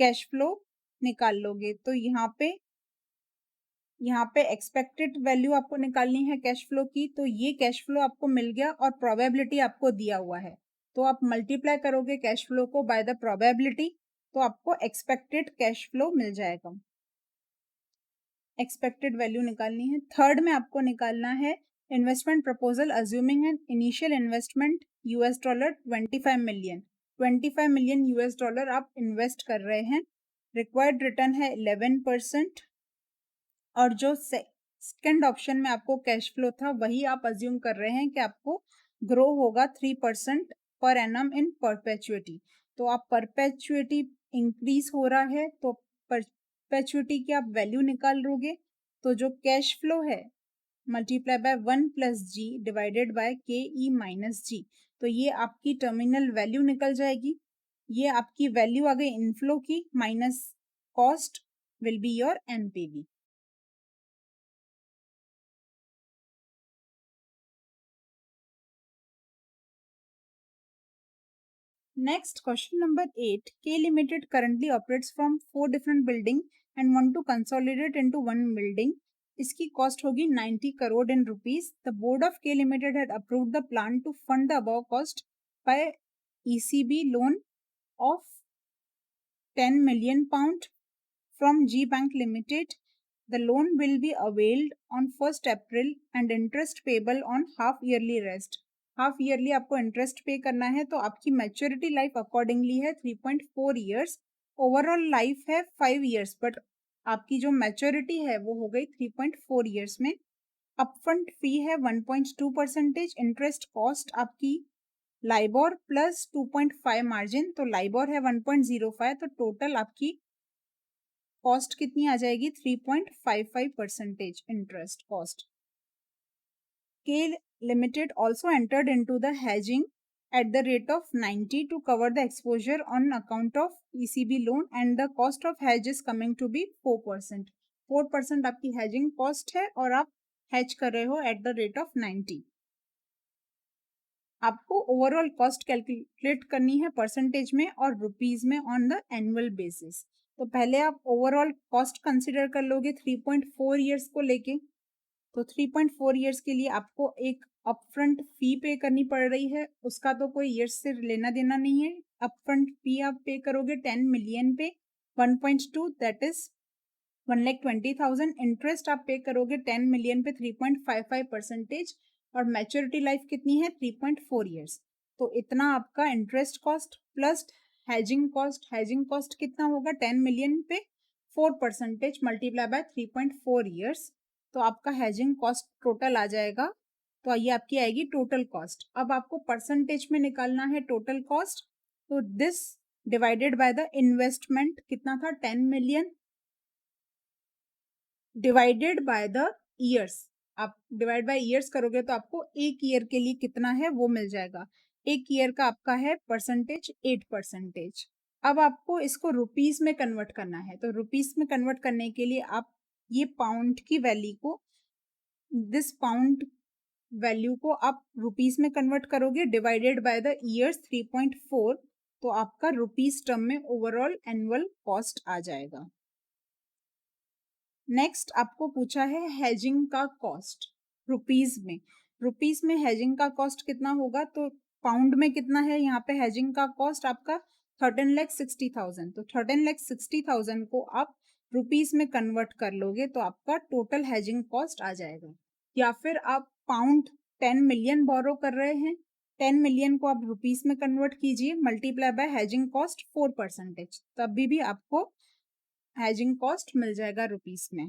कैश फ्लो निकाल लोगे। तो यहाँ पे एक्सपेक्टेड वैल्यू आपको निकालनी है कैश फ्लो की, तो ये कैश फ्लो आपको मिल गया और प्रोबेबिलिटी आपको दिया हुआ है, तो आप मल्टीप्लाई करोगे कैश फ्लो को बाय द प्रोबेबिलिटी, तो आपको एक्सपेक्टेड कैश फ्लो मिल जाएगा। एक्सपेक्टेड वैल्यू निकालनी है। थर्ड में आपको निकालना है investment proposal assuming an initial investment US dollar 25 million. 25 million US dollar आप इन्वेस्ट कर रहे हैं। रिक्वायर्ड रिटर्न है 11%। और जो सेकेंड ऑप्शन में आपको कैश फ्लो था वही आप अज्यूम कर रहे हैं कि आपको ग्रो होगा 3% पर एनम इन परपेचुइटी। तो आप परपेचुइटी इंक्रीज हो रहा है तो परपेचुइटी की आप वैल्यू निकाल लोगे। तो जो कैश फ्लो है multiply by 1+G divided by KE-G, तो ये आपकी टर्मिनल वैल्यू निकल जाएगी। ये आपकी वैल्यू आ गई इनफ्लो की, minus cost will be your NPV। Next, question number 8. K Limited currently operates from 4 different buildings and want to consolidate into one building. इसकी cost होगी 90 crore in rupees. The board of K Limited had approved the plan to fund the above cost by ECB loan of 10 million pound from G Bank Limited. The loan will be availed on 1st April and interest payable on half yearly rest. Half yearly आपको interest पे करना है, तो आपकी maturity life accordingly है 3.4 years. Overall life है 5 years, but आपकी जो मैच्योरिटी है वो हो गई 3.4 ईयर्स में। अपफ्रंट फी है 1.2%। इंटरेस्ट कॉस्ट आपकी लाइबोर प्लस 2.5 मार्जिन, तो लाइबोर है 1.05, तो टोटल आपकी कॉस्ट कितनी आ जाएगी 3.55% interest cost. K Limited also entered into the hedging at the rate of 90 to cover the exposure on account of ECB loan, and the cost of hedge is coming to be 4%। 4% आपकी hedging cost है और आप hedge कर रहे हो at the rate of 90। आपको overall cost calculate करनी है परसेंटेज में और रुपीज में ऑन द एनुअल बेसिस। तो पहले आप ओवरऑल कॉस्ट कंसिडर कर लोगे 3.4 ईयर्स को लेके। तो 3.4 ईयर्स के लिए आपको एक अपफ्रंट फी पे करनी पड़ रही है, उसका तो कोई ईयर्स से लेना देना नहीं है। अपफ्रंट फी आप पे करोगे 10 मिलियन पे, 1.2 दैट इज 1,20,000। इंटरेस्ट आप पे करोगे 10 मिलियन पे 3.55%, और मैच्योरिटी लाइफ कितनी है 3.4 ईयर्स। तो इतना आपका interest cost plus hedging cost. Hedging cost कितना होगा 10 मिलियन पे 4% मल्टीप्लाई बाय 3.4 ईयर्स, तो आपका हैजिंग कॉस्ट टोटल आ जाएगा। तो ये आपकी आएगी टोटल कॉस्ट। अब आपको परसेंटेज में निकालना है टोटल कॉस्ट, तो this divided by the investment कितना था 10 million divided by the years. आप डिवाइड बाय ईयर्स करोगे तो आपको एक ईयर के लिए कितना है वो मिल जाएगा। एक ईयर का आपका है परसेंटेज 8%। अब आपको इसको रुपीस में कन्वर्ट करना है, तो रुपीस में कन्वर्ट करने के लिए आप ये पाउंड की वैल्यू को, दिस पाउंड वैल्यू को आप रुपीस में कन्वर्ट करोगे डिवाइडेड बाय द ईयर्स 3.4, तो आपका रुपीस टर्म में ओवरऑल एनुअल कॉस्ट आ जाएगा। नेक्स्ट आपको पूछा है हेजिंग का कॉस्ट रुपीस में। रुपीस में हेजिंग का कॉस्ट कितना होगा, तो पाउंड में कितना है यहाँ पे हेजिंग का कॉस्ट आपका 13,60,000। तो 13,60,000 को आप रुपीस में कन्वर्ट कर लोगे तो आपका टोटल हेजिंग कॉस्ट आ जाएगा। या फिर आप पाउंड 10 मिलियन बोरो कर रहे हैं, 10 मिलियन को आप रुपीस में कन्वर्ट कीजिए मल्टीप्लाई बाय हेजिंग कॉस्ट 4%, तभी भी आपको हेजिंग कॉस्ट मिल जाएगा रुपीस में।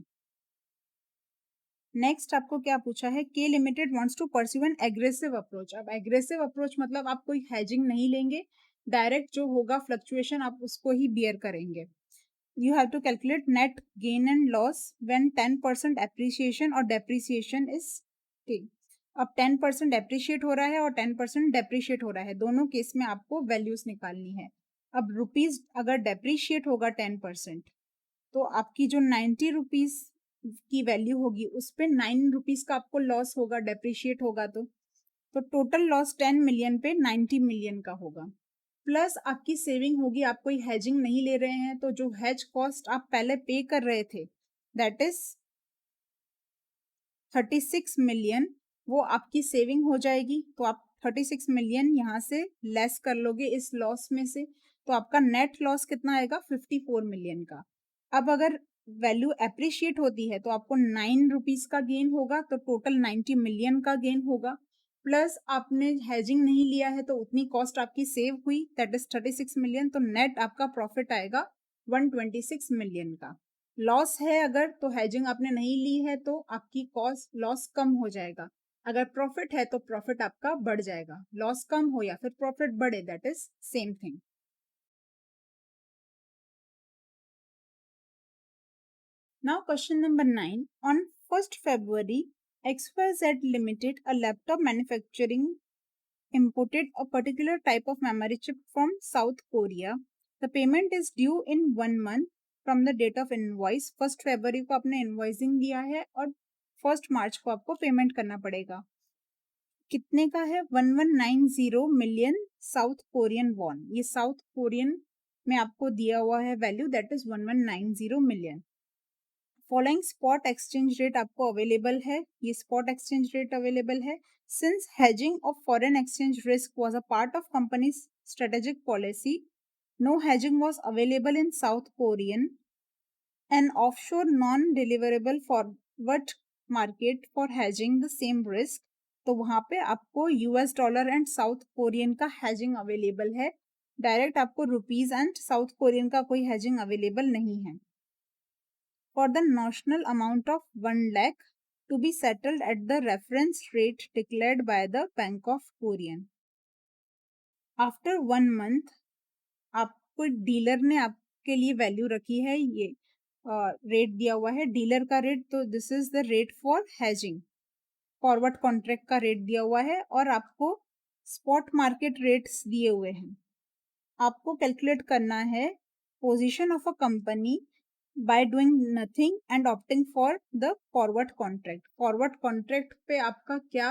नेक्स्ट आपको क्या पूछा है, K limited wants to pursue an aggressive approach. अब एग्रेसिव अप्रोच मतलब आप कोई हेजिंग नहीं लेंगे, डायरेक्ट जो होगा फ्लक्चुएशन आप उसको ही बियर करेंगे। You have to calculate net gain and loss when 10% appreciation और डेप्रिसिएशन इज टी। अब 10% एप्रिशिएट हो रहा है और 10% डेप्रिशिएट हो रहा है, दोनों केस में आपको वैल्यूज निकालनी है। अब रुपीज अगर डेप्रिशिएट होगा 10%, तो आपकी जो 90 रुपीज की वैल्यू होगी उस पे 9 रुपीज का आपको लॉस होगा, डेप्रिशिएट होगा तो टोटल लॉस 10 मिलियन पे 90 मिलियन का होगा। प्लस आपकी सेविंग होगी, आप कोई हेजिंग नहीं ले रहे हैं, तो जो हेज कॉस्ट आप पहले पे कर रहे थे दैट इज 36 मिलियन, वो आपकी सेविंग हो जाएगी। तो आप 36 मिलियन यहाँ से लेस कर लोगे इस लॉस में से, तो आपका नेट लॉस कितना आएगा 54 मिलियन का। अब अगर वैल्यू एप्रिशिएट होती है तो आपको 9 रुपीज का गेन होगा, तो टोटल 90 मिलियन का गेन होगा। प्लस आपने हेजिंग नहीं लिया है तो उतनी कॉस्ट आपकी सेव हुई, दैट इज 36 मिलियन, तो नेट आपका प्रॉफिट आएगा 126 मिलियन का। लॉस है अगर, तो हेजिंग आपने नहीं ली है तो आपकी कॉस्ट लॉस कम हो जाएगा। अगर प्रॉफिट है तो प्रॉफिट आपका बढ़ जाएगा। लॉस कम हो या फिर प्रॉफिट बढ़े, that is same thing. Now question number 9, on 1st February XYZ Limited, a laptop manufacturing, imported a particular type of memory chip from South Korea. The payment is due in 1 month from the date of invoice. 1st February को आपने invoicing दिया है और 1st मार्च को आपको payment करना पड़ेगा। कितने का है? 1190 मिलियन साउथ कोरियन वॉन। ये साउथ कोरियन में आपको दिया हुआ है value, that is 1190 million. Following spot exchange rate आपको अवेलेबल है, ये स्पॉट एक्सचेंज रेट अवेलेबल है। Since hedging of foreign exchange risk was a part of company's strategic policy, no hedging was available in South Korean an offshore non deliverable forward market for hedging the same risk. तो वहां पे आपको US dollar and South Korean का hedging available है, direct आपको rupees and South Korean का कोई hedging available नहीं है। For the notional amount of 1 lakh to be settled at the reference rate declared by the Bank of Korean. After 1 month, आपको dealer ने आपके लिए वैल्यू रखी है, ये रेट दिया हुआ है डीलर का रेट, तो this is the rate for hedging. Forward contract का रेट दिया हुआ है और आपको स्पॉट मार्केट रेट्स दिए हुए हैं। आपको कैलकुलेट करना है position of a company by doing nothing and opting for the forward contract. Forward contract पे आपका क्या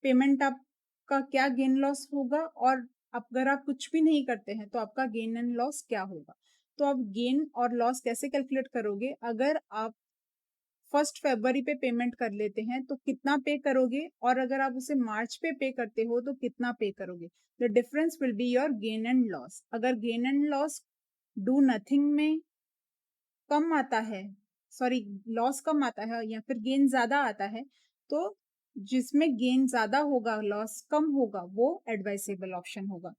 पेमेंट, आपका क्या गेन लॉस होगा, और अगर आप कुछ भी नहीं करते हैं तो आपका गेन एंड लॉस क्या होगा। तो आप गेन और लॉस कैसे कैलकुलेट करोगे? अगर आप 1st February पे पेमेंट कर लेते हैं तो कितना पे करोगे, और अगर आप उसे मार्च पे करते हो तो कितना पे करोगे। The difference will be your gain and loss. अगर gain and loss do nothing में कम आता है, सॉरी लॉस कम आता है या फिर गेन ज्यादा आता है, तो जिसमें गेन ज्यादा होगा लॉस कम होगा वो एडवाइसेबल ऑप्शन होगा।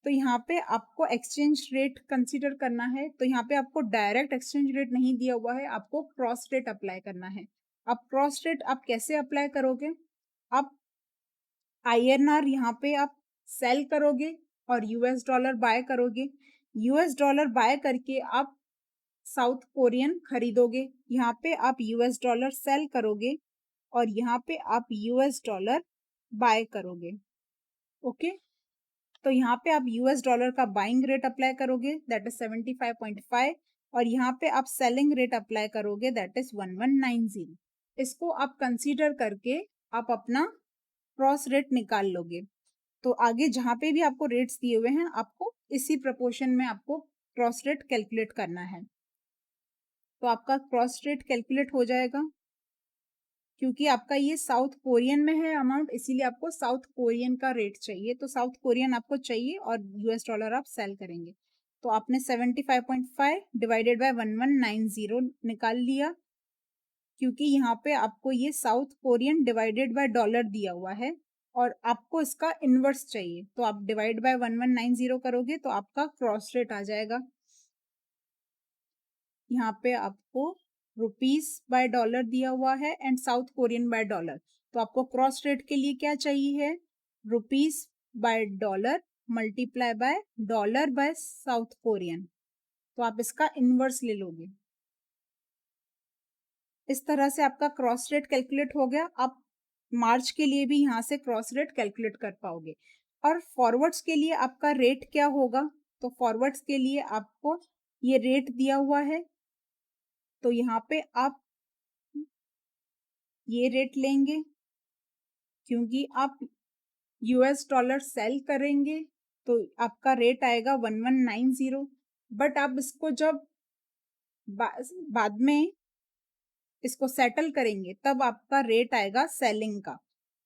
तो यहाँ पे आपको एक्सचेंज रेट कंसीडर करना है, तो यहाँ पे आपको डायरेक्ट एक्सचेंज रेट नहीं दिया हुआ है, आपको क्रॉस रेट अप्लाई करना है। अब क्रॉस रेट आप कैसे अप्लाई करोगे? आप INR यहाँ पे आप सेल करोगे और यूएस डॉलर बाय करोगे। यूएस डॉलर बाय करके आप साउथ कोरियन खरीदोगे, यहाँ पे आप यूएस डॉलर सेल करोगे और यहाँ पे आप यूएस डॉलर बाय करोगे। ओके, तो यहाँ पे आप यूएस डॉलर का बाइंग रेट अप्लाई करोगे, दैट इज 75.5, और यहाँ पे आप सेलिंग रेट अप्लाई करोगे, दैट इज 1190। इसको आप कंसीडर करके आप अपना क्रॉस रेट निकाल लोगे। तो आगे जहाँ पे भी आपको रेट्स दिए हुए हैं आपको इसी प्रपोर्शन में आपको क्रॉस रेट कैलकुलेट करना है। तो आपका क्रॉस रेट कैलकुलेट हो जाएगा, क्योंकि आपका ये साउथ कोरियन में है अमाउंट, इसीलिए आपको साउथ कोरियन का रेट चाहिए। तो साउथ कोरियन आपको चाहिए और यूएस डॉलर आप सेल करेंगे। तो आपने 75.5 डिवाइडेड बाय 1190 निकाल लिया, क्योंकि यहाँ पे आपको ये South Korean divided by dollar दिया हुआ है और आपको इसका इनवर्स चाहिए। तो आप डिवाइड बाय 1190 करोगे तो आपका क्रॉस रेट आ जाएगा। यहाँ पे आपको रुपीस बाय डॉलर दिया हुआ है and South Korean by dollar, तो आपको क्रॉस रेट के लिए क्या चाहिए है? Rupees by dollar multiply by dollar by South Korean. तो आप इसका इनवर्स ले लोगे। इस तरह से आपका क्रॉस रेट कैलकुलेट हो गया। आप मार्च के लिए भी यहाँ से क्रॉस रेट कैलकुलेट कर पाओगे। और फॉरवर्ड्स के लिए आपका रेट क्या होगा, तो फॉरवर्ड्स के लिए आपको ये रेट दिया हुआ है, तो यहाँ पे आप ये रेट लेंगे क्योंकि आप यूएस डॉलर सेल करेंगे तो आपका रेट आएगा 1190। बट आप इसको जब बाद में इसको सेटल करेंगे तब आपका रेट आएगा सेलिंग का।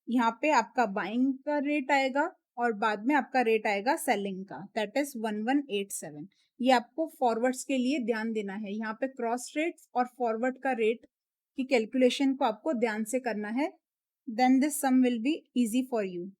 यहाँ पे आपका बाइंग का रेट आएगा और बाद में आपका रेट आएगा सेलिंग का, दैट इज 1187। ये आपको फॉरवर्ड्स के लिए ध्यान देना है, यहाँ पे क्रॉस रेट और फॉरवर्ड का रेट की कैलकुलेशन को आपको ध्यान से करना है, then this sum will be easy for you.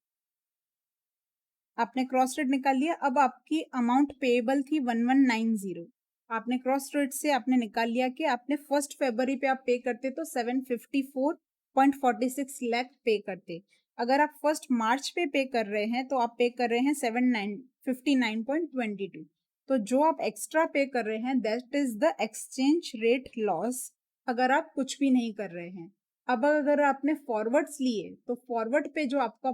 आपने क्रॉस रेट निकाल लिया, अब आपकी अमाउंट पेएबल थी 1190। आपने क्रॉस रेट से आपने निकाल लिया कि आपने 1 फरवरी पे आप पे करते तो 754.46 लाख पे करते। अगर आप 1 मार्च पे कर रहे हैं तो आप पे कर रहे हैं 759.22। तो जो आप एक्स्ट्रा पे कर रहे हैं that is the exchange rate laws, अगर आप कुछ भी नहीं कर रहे हैं। अब अगर आपने फॉरवर्ड्स लिए तो फॉरवर्ड पे जो आपका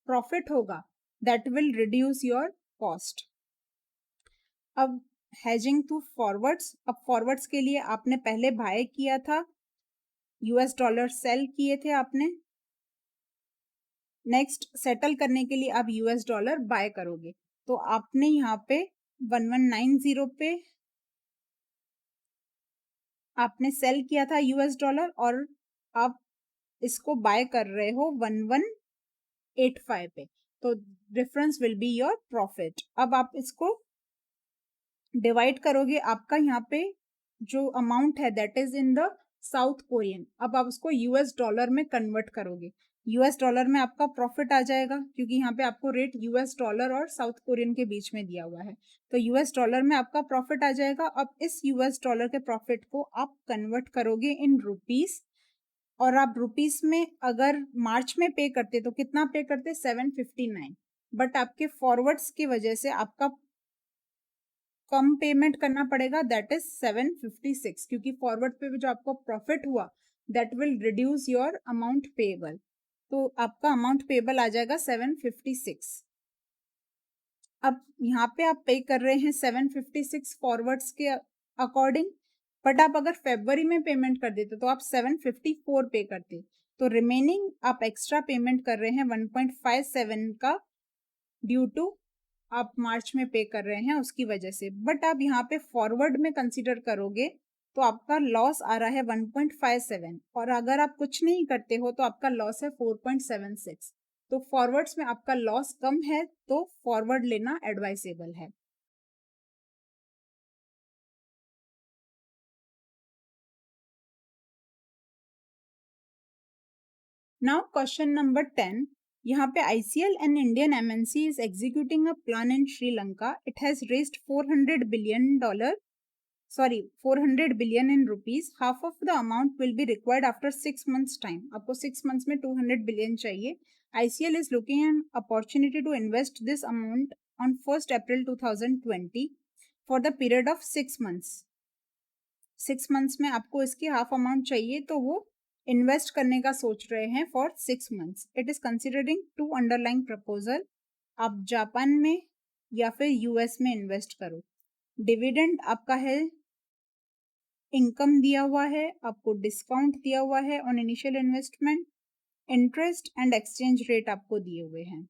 प्रॉफिट होगा that will reduce your cost। अब hedging to forwards, अब फॉरवर्ड्स के लिए आपने पहले बाय किया था, यूएस डॉलर सेल किए थे आपने, नेक्स्ट सेटल करने के लिए आप यूएस डॉलर बाय करोगे। तो आपने यहाँ पे 1190 पे आपने सेल किया था यूएस डॉलर और आप इसको बाय कर रहे हो 1185 पे, तो difference will be your profit. अब आप इसको डिवाइड करोगे, आपका यहाँ पे जो अमाउंट है that is in the south Korean, अब आप उसको यूएस डॉलर में कन्वर्ट करोगे। यूएस डॉलर में आपका प्रॉफिट आ जाएगा क्योंकि यहाँ पे आपको रेट यूएस डॉलर और साउथ कोरियन के बीच में दिया हुआ है, तो यूएस डॉलर में आपका प्रॉफिट आ जाएगा। अब इस यूएस डॉलर के प्रॉफिट को आप कन्वर्ट करोगे इन रुपीस, और आप रुपीस में अगर मार्च में पे करते तो कितना पे करते, 759। बट आपके फॉरवर्ड्स की वजह से आपका कम पेमेंट करना पड़ेगा, दैट इज 756, क्योंकि फॉरवर्ड पे जो आपको प्रॉफिट हुआ that will reduce your amount payable, तो आपका अमाउंट पेएबल आ जाएगा 756। अब यहाँ पे आप पे कर रहे हैं 756 फॉरवर्ड्स के अकॉर्डिंग, बट आप अगर फरवरी में पेमेंट कर देते तो आप 754 पे करते, तो रिमेनिंग आप एक्स्ट्रा पेमेंट कर रहे हैं 1.57 का, ड्यू टू आप मार्च में पे कर रहे हैं उसकी वजह से। बट आप यहाँ पे फॉरवर्ड में कंसीडर करोगे तो आपका लॉस आ रहा है 1.57, और अगर आप कुछ नहीं करते हो तो आपका लॉस है 4.76। तो फॉरवर्ड्स में आपका लॉस कम है तो फॉरवर्ड लेना एडवाइसेबल है। नाउ क्वेश्चन नंबर 10, यहाँ पे ICL an Indian MNC is executing a plan in Sri Lanka, it has raised $400 billion, sorry 400 billion in rupees, half of the amount will be required after 6 months time। आपको 6 months में 200 billion चाहिए। ICL is looking an opportunity to invest this amount on 1st April 2020 for the period of 6 months। 6 months में आपको इसकी half amount चाहिए, तो वो invest करने का सोच रहे हैं for 6 months। It is considering 2 underlying proposal, आप जापान में या फिर यूएस में इन्वेस्ट करो। डिविडेंड आपका है, इनकम दिया हुआ है, आपको डिस्काउंट दिया हुआ है on initial investment, interest and exchange rate आपको दिए हुए हैं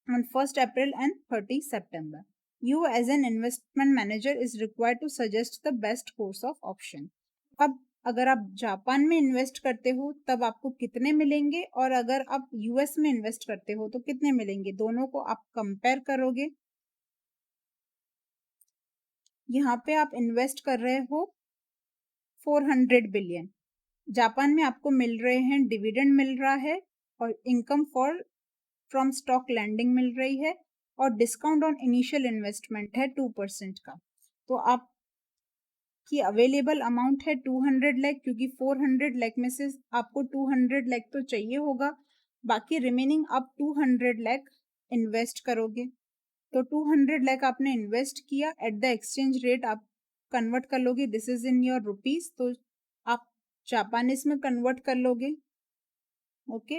on 1st April and 30 September। You as an investment manager is required to suggest the best course of option. अब अगर आप जापान में इन्वेस्ट करते हो तब आपको कितने मिलेंगे, और अगर आप यूएस में इन्वेस्ट करते हो तो कितने मिलेंगे, दोनों को आप कंपेयर करोगे। यहाँ पे आप इन्वेस्ट कर रहे हो 400 बिलियन, जापान में आपको मिल रहे हैं, डिविडेंड मिल रहा है और income for from stock lending मिल रही है, और डिस्काउंट ऑन इनिशियल इन्वेस्टमेंट है 2% का। तो आप की अवेलेबल अमाउंट है 200 लाख, क्योंकि 400 लाख में से आपको 200 लाख तो चाहिए होगा, बाकी रिमेनिंग आप 200 लाख इन्वेस्ट करोगे। तो 200 लाख आपने इन्वेस्ट किया, एट द एक्सचेंज रेट आप कन्वर्ट कर लोगे, this is in your rupees, तो आप जापानीज में कन्वर्ट कर लोगे ओके,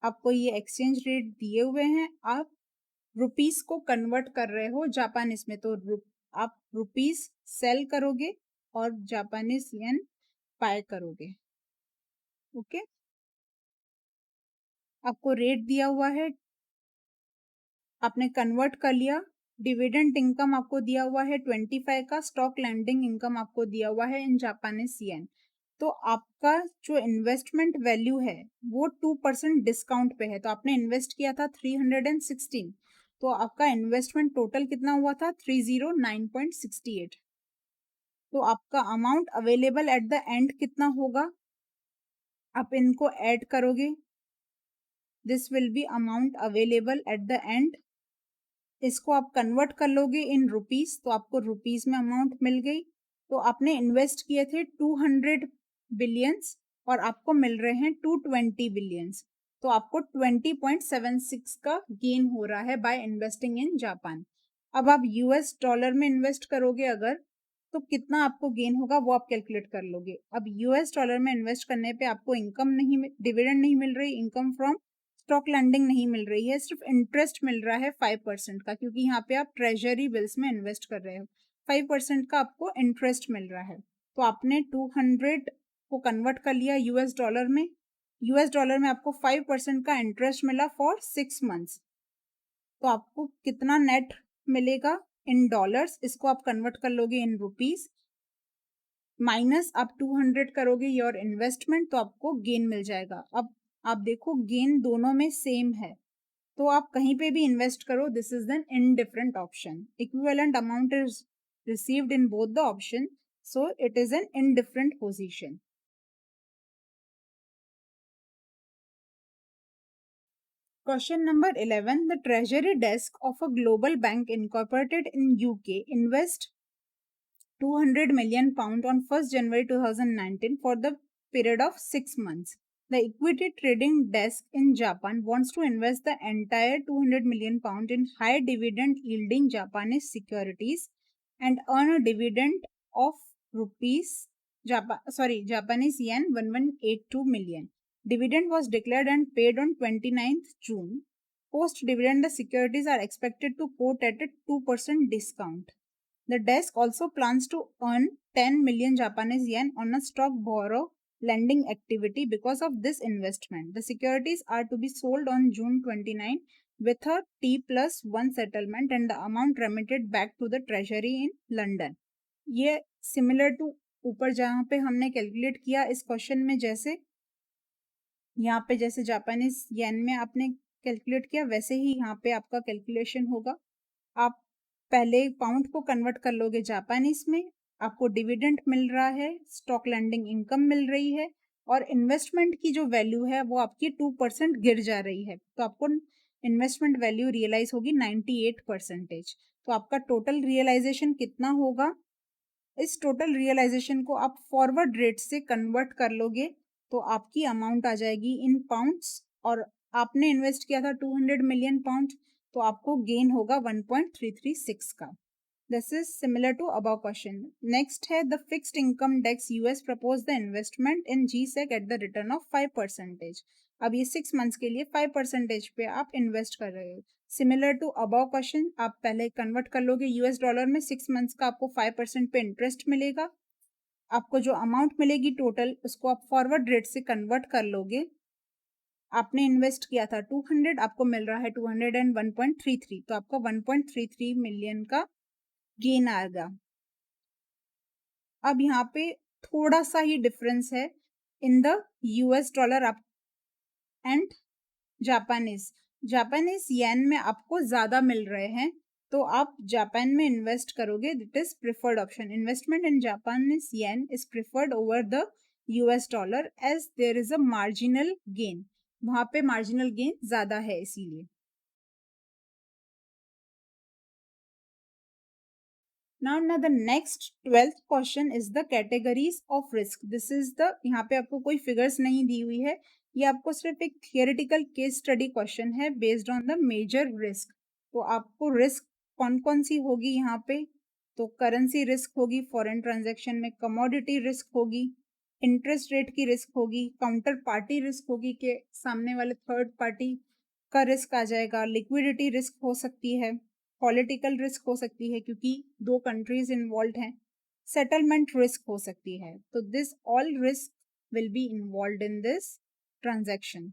आपको ये एक्सचेंज रेट दिए हुए हैं, आप रुपीस को कन्वर्ट कर रहे हो जापानीज में, तो आप रुपीस सेल करोगे और जापानीज येन बाय करोगे। ओके, आपको रेट दिया हुआ है, आपने कन्वर्ट कर लिया। डिविडेंड इनकम आपको दिया हुआ है 25 का, स्टॉक लैंडिंग इनकम आपको दिया हुआ है इन जापानीज येन। तो आपका जो इन्वेस्टमेंट वैल्यू है वो 2% डिस्काउंट पे है, तो आपने इन्वेस्ट किया था 316, तो आपका इन्वेस्टमेंट टोटल कितना हुआ था 309.68। तो आपका amount available at the end कितना होगा, आप इनको ऐड करोगे, this will B amount available at the end. इसको आप कन्वर्ट कर लोगे इन रुपीस, तो आपको रुपीस में अमाउंट मिल गई। तो आपने इन्वेस्ट किए थे 200 बिलियंस और आपको मिल रहे हैं 220 बिलियंस, तो आपको 20.76 का गेन हो रहा है बाय इन्वेस्टिंग इन जापान। अब आप यूएस डॉलर में इन्वेस्ट करोगे अगर, तो कितना आपको गेन होगा वो आप कैलकुलेट कर लोगे। अब यूएस डॉलर में इन्वेस्ट करने पे आपको इनकम नहीं, डिविडेंड नहीं मिल रही, इनकम फ्रॉम स्टॉक लैंडिंग नहीं मिल रही है, सिर्फ इंटरेस्ट मिल रहा है 5% का, क्योंकि यहाँ पे आप ट्रेजरी बिल्स में इन्वेस्ट कर रहे हो, 5% का आपको इंटरेस्ट मिल रहा है। तो आपने 200 को कन्वर्ट कर लिया यूएस डॉलर में, यूएस डॉलर में आपको 5% का इंटरेस्ट मिला फॉर 6 मंथ्स, तो आपको कितना नेट मिलेगा इन डॉलर्स, इसको आप कन्वर्ट कर लोगे इन रुपीस, माइनस आप 200 करोगे योर इन्वेस्टमेंट, तो आपको गेन मिल जाएगा। अब आप देखो गेन दोनों में सेम है, तो आप कहीं पे भी इन्वेस्ट करो, this is an indifferent option. Equivalent amount is received in both the option, so it is an indifferent position. Question number 11. The Treasury Desk of a global bank incorporated in UK invest £200 million on 1st January 2019 for the period of 6 months. The equity trading desk in Japan wants to invest the entire £200 million in high dividend yielding Japanese securities and earn a dividend of Japanese yen 1182 million. Dividend was declared and paid on 29th June. Post dividend, the securities are expected to quote at a 2% discount. The desk also plans to earn 10 million Japanese yen on a stock borrow lending activity because of this investment. The securities are to be sold on June 29 with a T+1 settlement and the amount remitted back to the treasury in London. ये similar to ऊपर जहाँ पे हमने calculate किया इस question में, जैसे यहाँ पे जैसे जापानीज येन में आपने कैलकुलेट किया वैसे ही यहाँ पे आपका कैलकुलेशन होगा। आप पहले पाउंड को कन्वर्ट कर लोगे जापानीज में, आपको डिविडेंड मिल रहा है, स्टॉक लैंडिंग इनकम मिल रही है और इन्वेस्टमेंट की जो वैल्यू है वो आपकी 2% गिर जा रही है, तो आपको इन्वेस्टमेंट वैल्यू रियलाइज होगी 98%। तो आपका टोटल रियलाइजेशन कितना होगा, इस टोटल रियलाइजेशन को आप फॉरवर्ड रेट से कन्वर्ट कर लोगे तो आपकी अमाउंट आ जाएगी इन पाउंड्स, और आपने इन्वेस्ट किया था 200 मिलियन पाउंड, तो आपको गेन होगा 1.336 का। This is similar to above question. Next है द फिक्स्ड इनकम डेक्स US propose the investment in G Sec at the return of 5%। अब ये 6 मंथ्स के लिए 5% पे आप इन्वेस्ट कर रहे हो। सिमिलर टू अबव क्वेश्चन, आप पहले कन्वर्ट कर लोगे यूएस डॉलर में, 6 मंथ्स का आपको 5% पे इंटरेस्ट मिलेगा, आपको जो अमाउंट मिलेगी टोटल उसको आप फॉरवर्ड रेट से कन्वर्ट कर लोगे। आपने इन्वेस्ट किया था 200, आपको मिल रहा है 200 एंड 1.33, तो आपका 1.33 मिलियन का गेन आएगा। अब यहाँ पे थोड़ा सा ही डिफरेंस है इन द यूएस डॉलर आप एंड जापानीज। जापानीज येन में आपको ज्यादा मिल रहे हैं, तो आप जापान में इन्वेस्ट करोगे, that is preferred option. Investment in Japanese yen is preferred over the US dollar as there is a marginal gain, वहां पे मार्जिनल गेन ज्यादा है इसीलिए। Now the next 12th question is the categories of risk. This is the, यहाँ पे आपको कोई figures नहीं दी हुई है, ये आपको सिर्फ एक थियोरेटिकल केस स्टडी क्वेश्चन है based on the major risk. तो आपको रिस्क कौन कौन सी होगी यहाँ पे, तो करेंसी रिस्क होगी फॉरेन ट्रांजैक्शन में, कमोडिटी रिस्क होगी, इंटरेस्ट रेट की रिस्क होगी, काउंटर पार्टी रिस्क होगी कि सामने वाले थर्ड पार्टी का रिस्क आ जाएगा, लिक्विडिटी रिस्क हो सकती है, पॉलिटिकल रिस्क हो सकती है क्योंकि 2 कंट्रीज इन्वॉल्व हैं, सेटलमेंट रिस्क हो सकती है। तो this all risk will be involved in this transaction.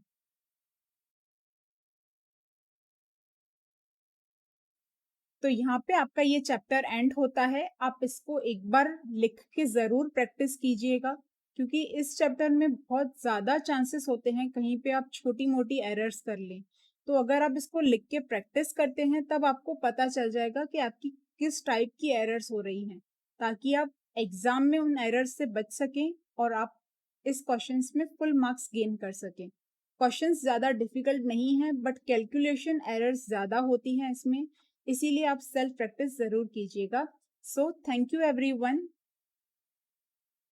तो यहाँ पे आपका ये चैप्टर एंड होता है। आप इसको एक बार लिख के ज़रूर प्रैक्टिस कीजिएगा क्योंकि इस चैप्टर में बहुत ज़्यादा चांसेस होते हैं कहीं पे आप छोटी-मोटी एरर्स कर लें। तो अगर आप इसको लिख के प्रैक्टिस करते हैं तब आपको पता चल जाएगा कि आपकी किस टाइप की एरर्स हो रही हैं, ताकि आप एग्ज़ाम में उन एरर्स से बच सकें और आप इस क्वेश्चंस में फुल मार्क्स गेन कर सकें। क्वेश्चंस ज़्यादा डिफ़िकल्ट नहीं हैं बट कैलकुलेशन एरर्स ज़्यादा होती हैं इसमें, इसीलिए आप सेल्फ प्रैक्टिस ज़रूर कीजिएगा। So thank you everyone.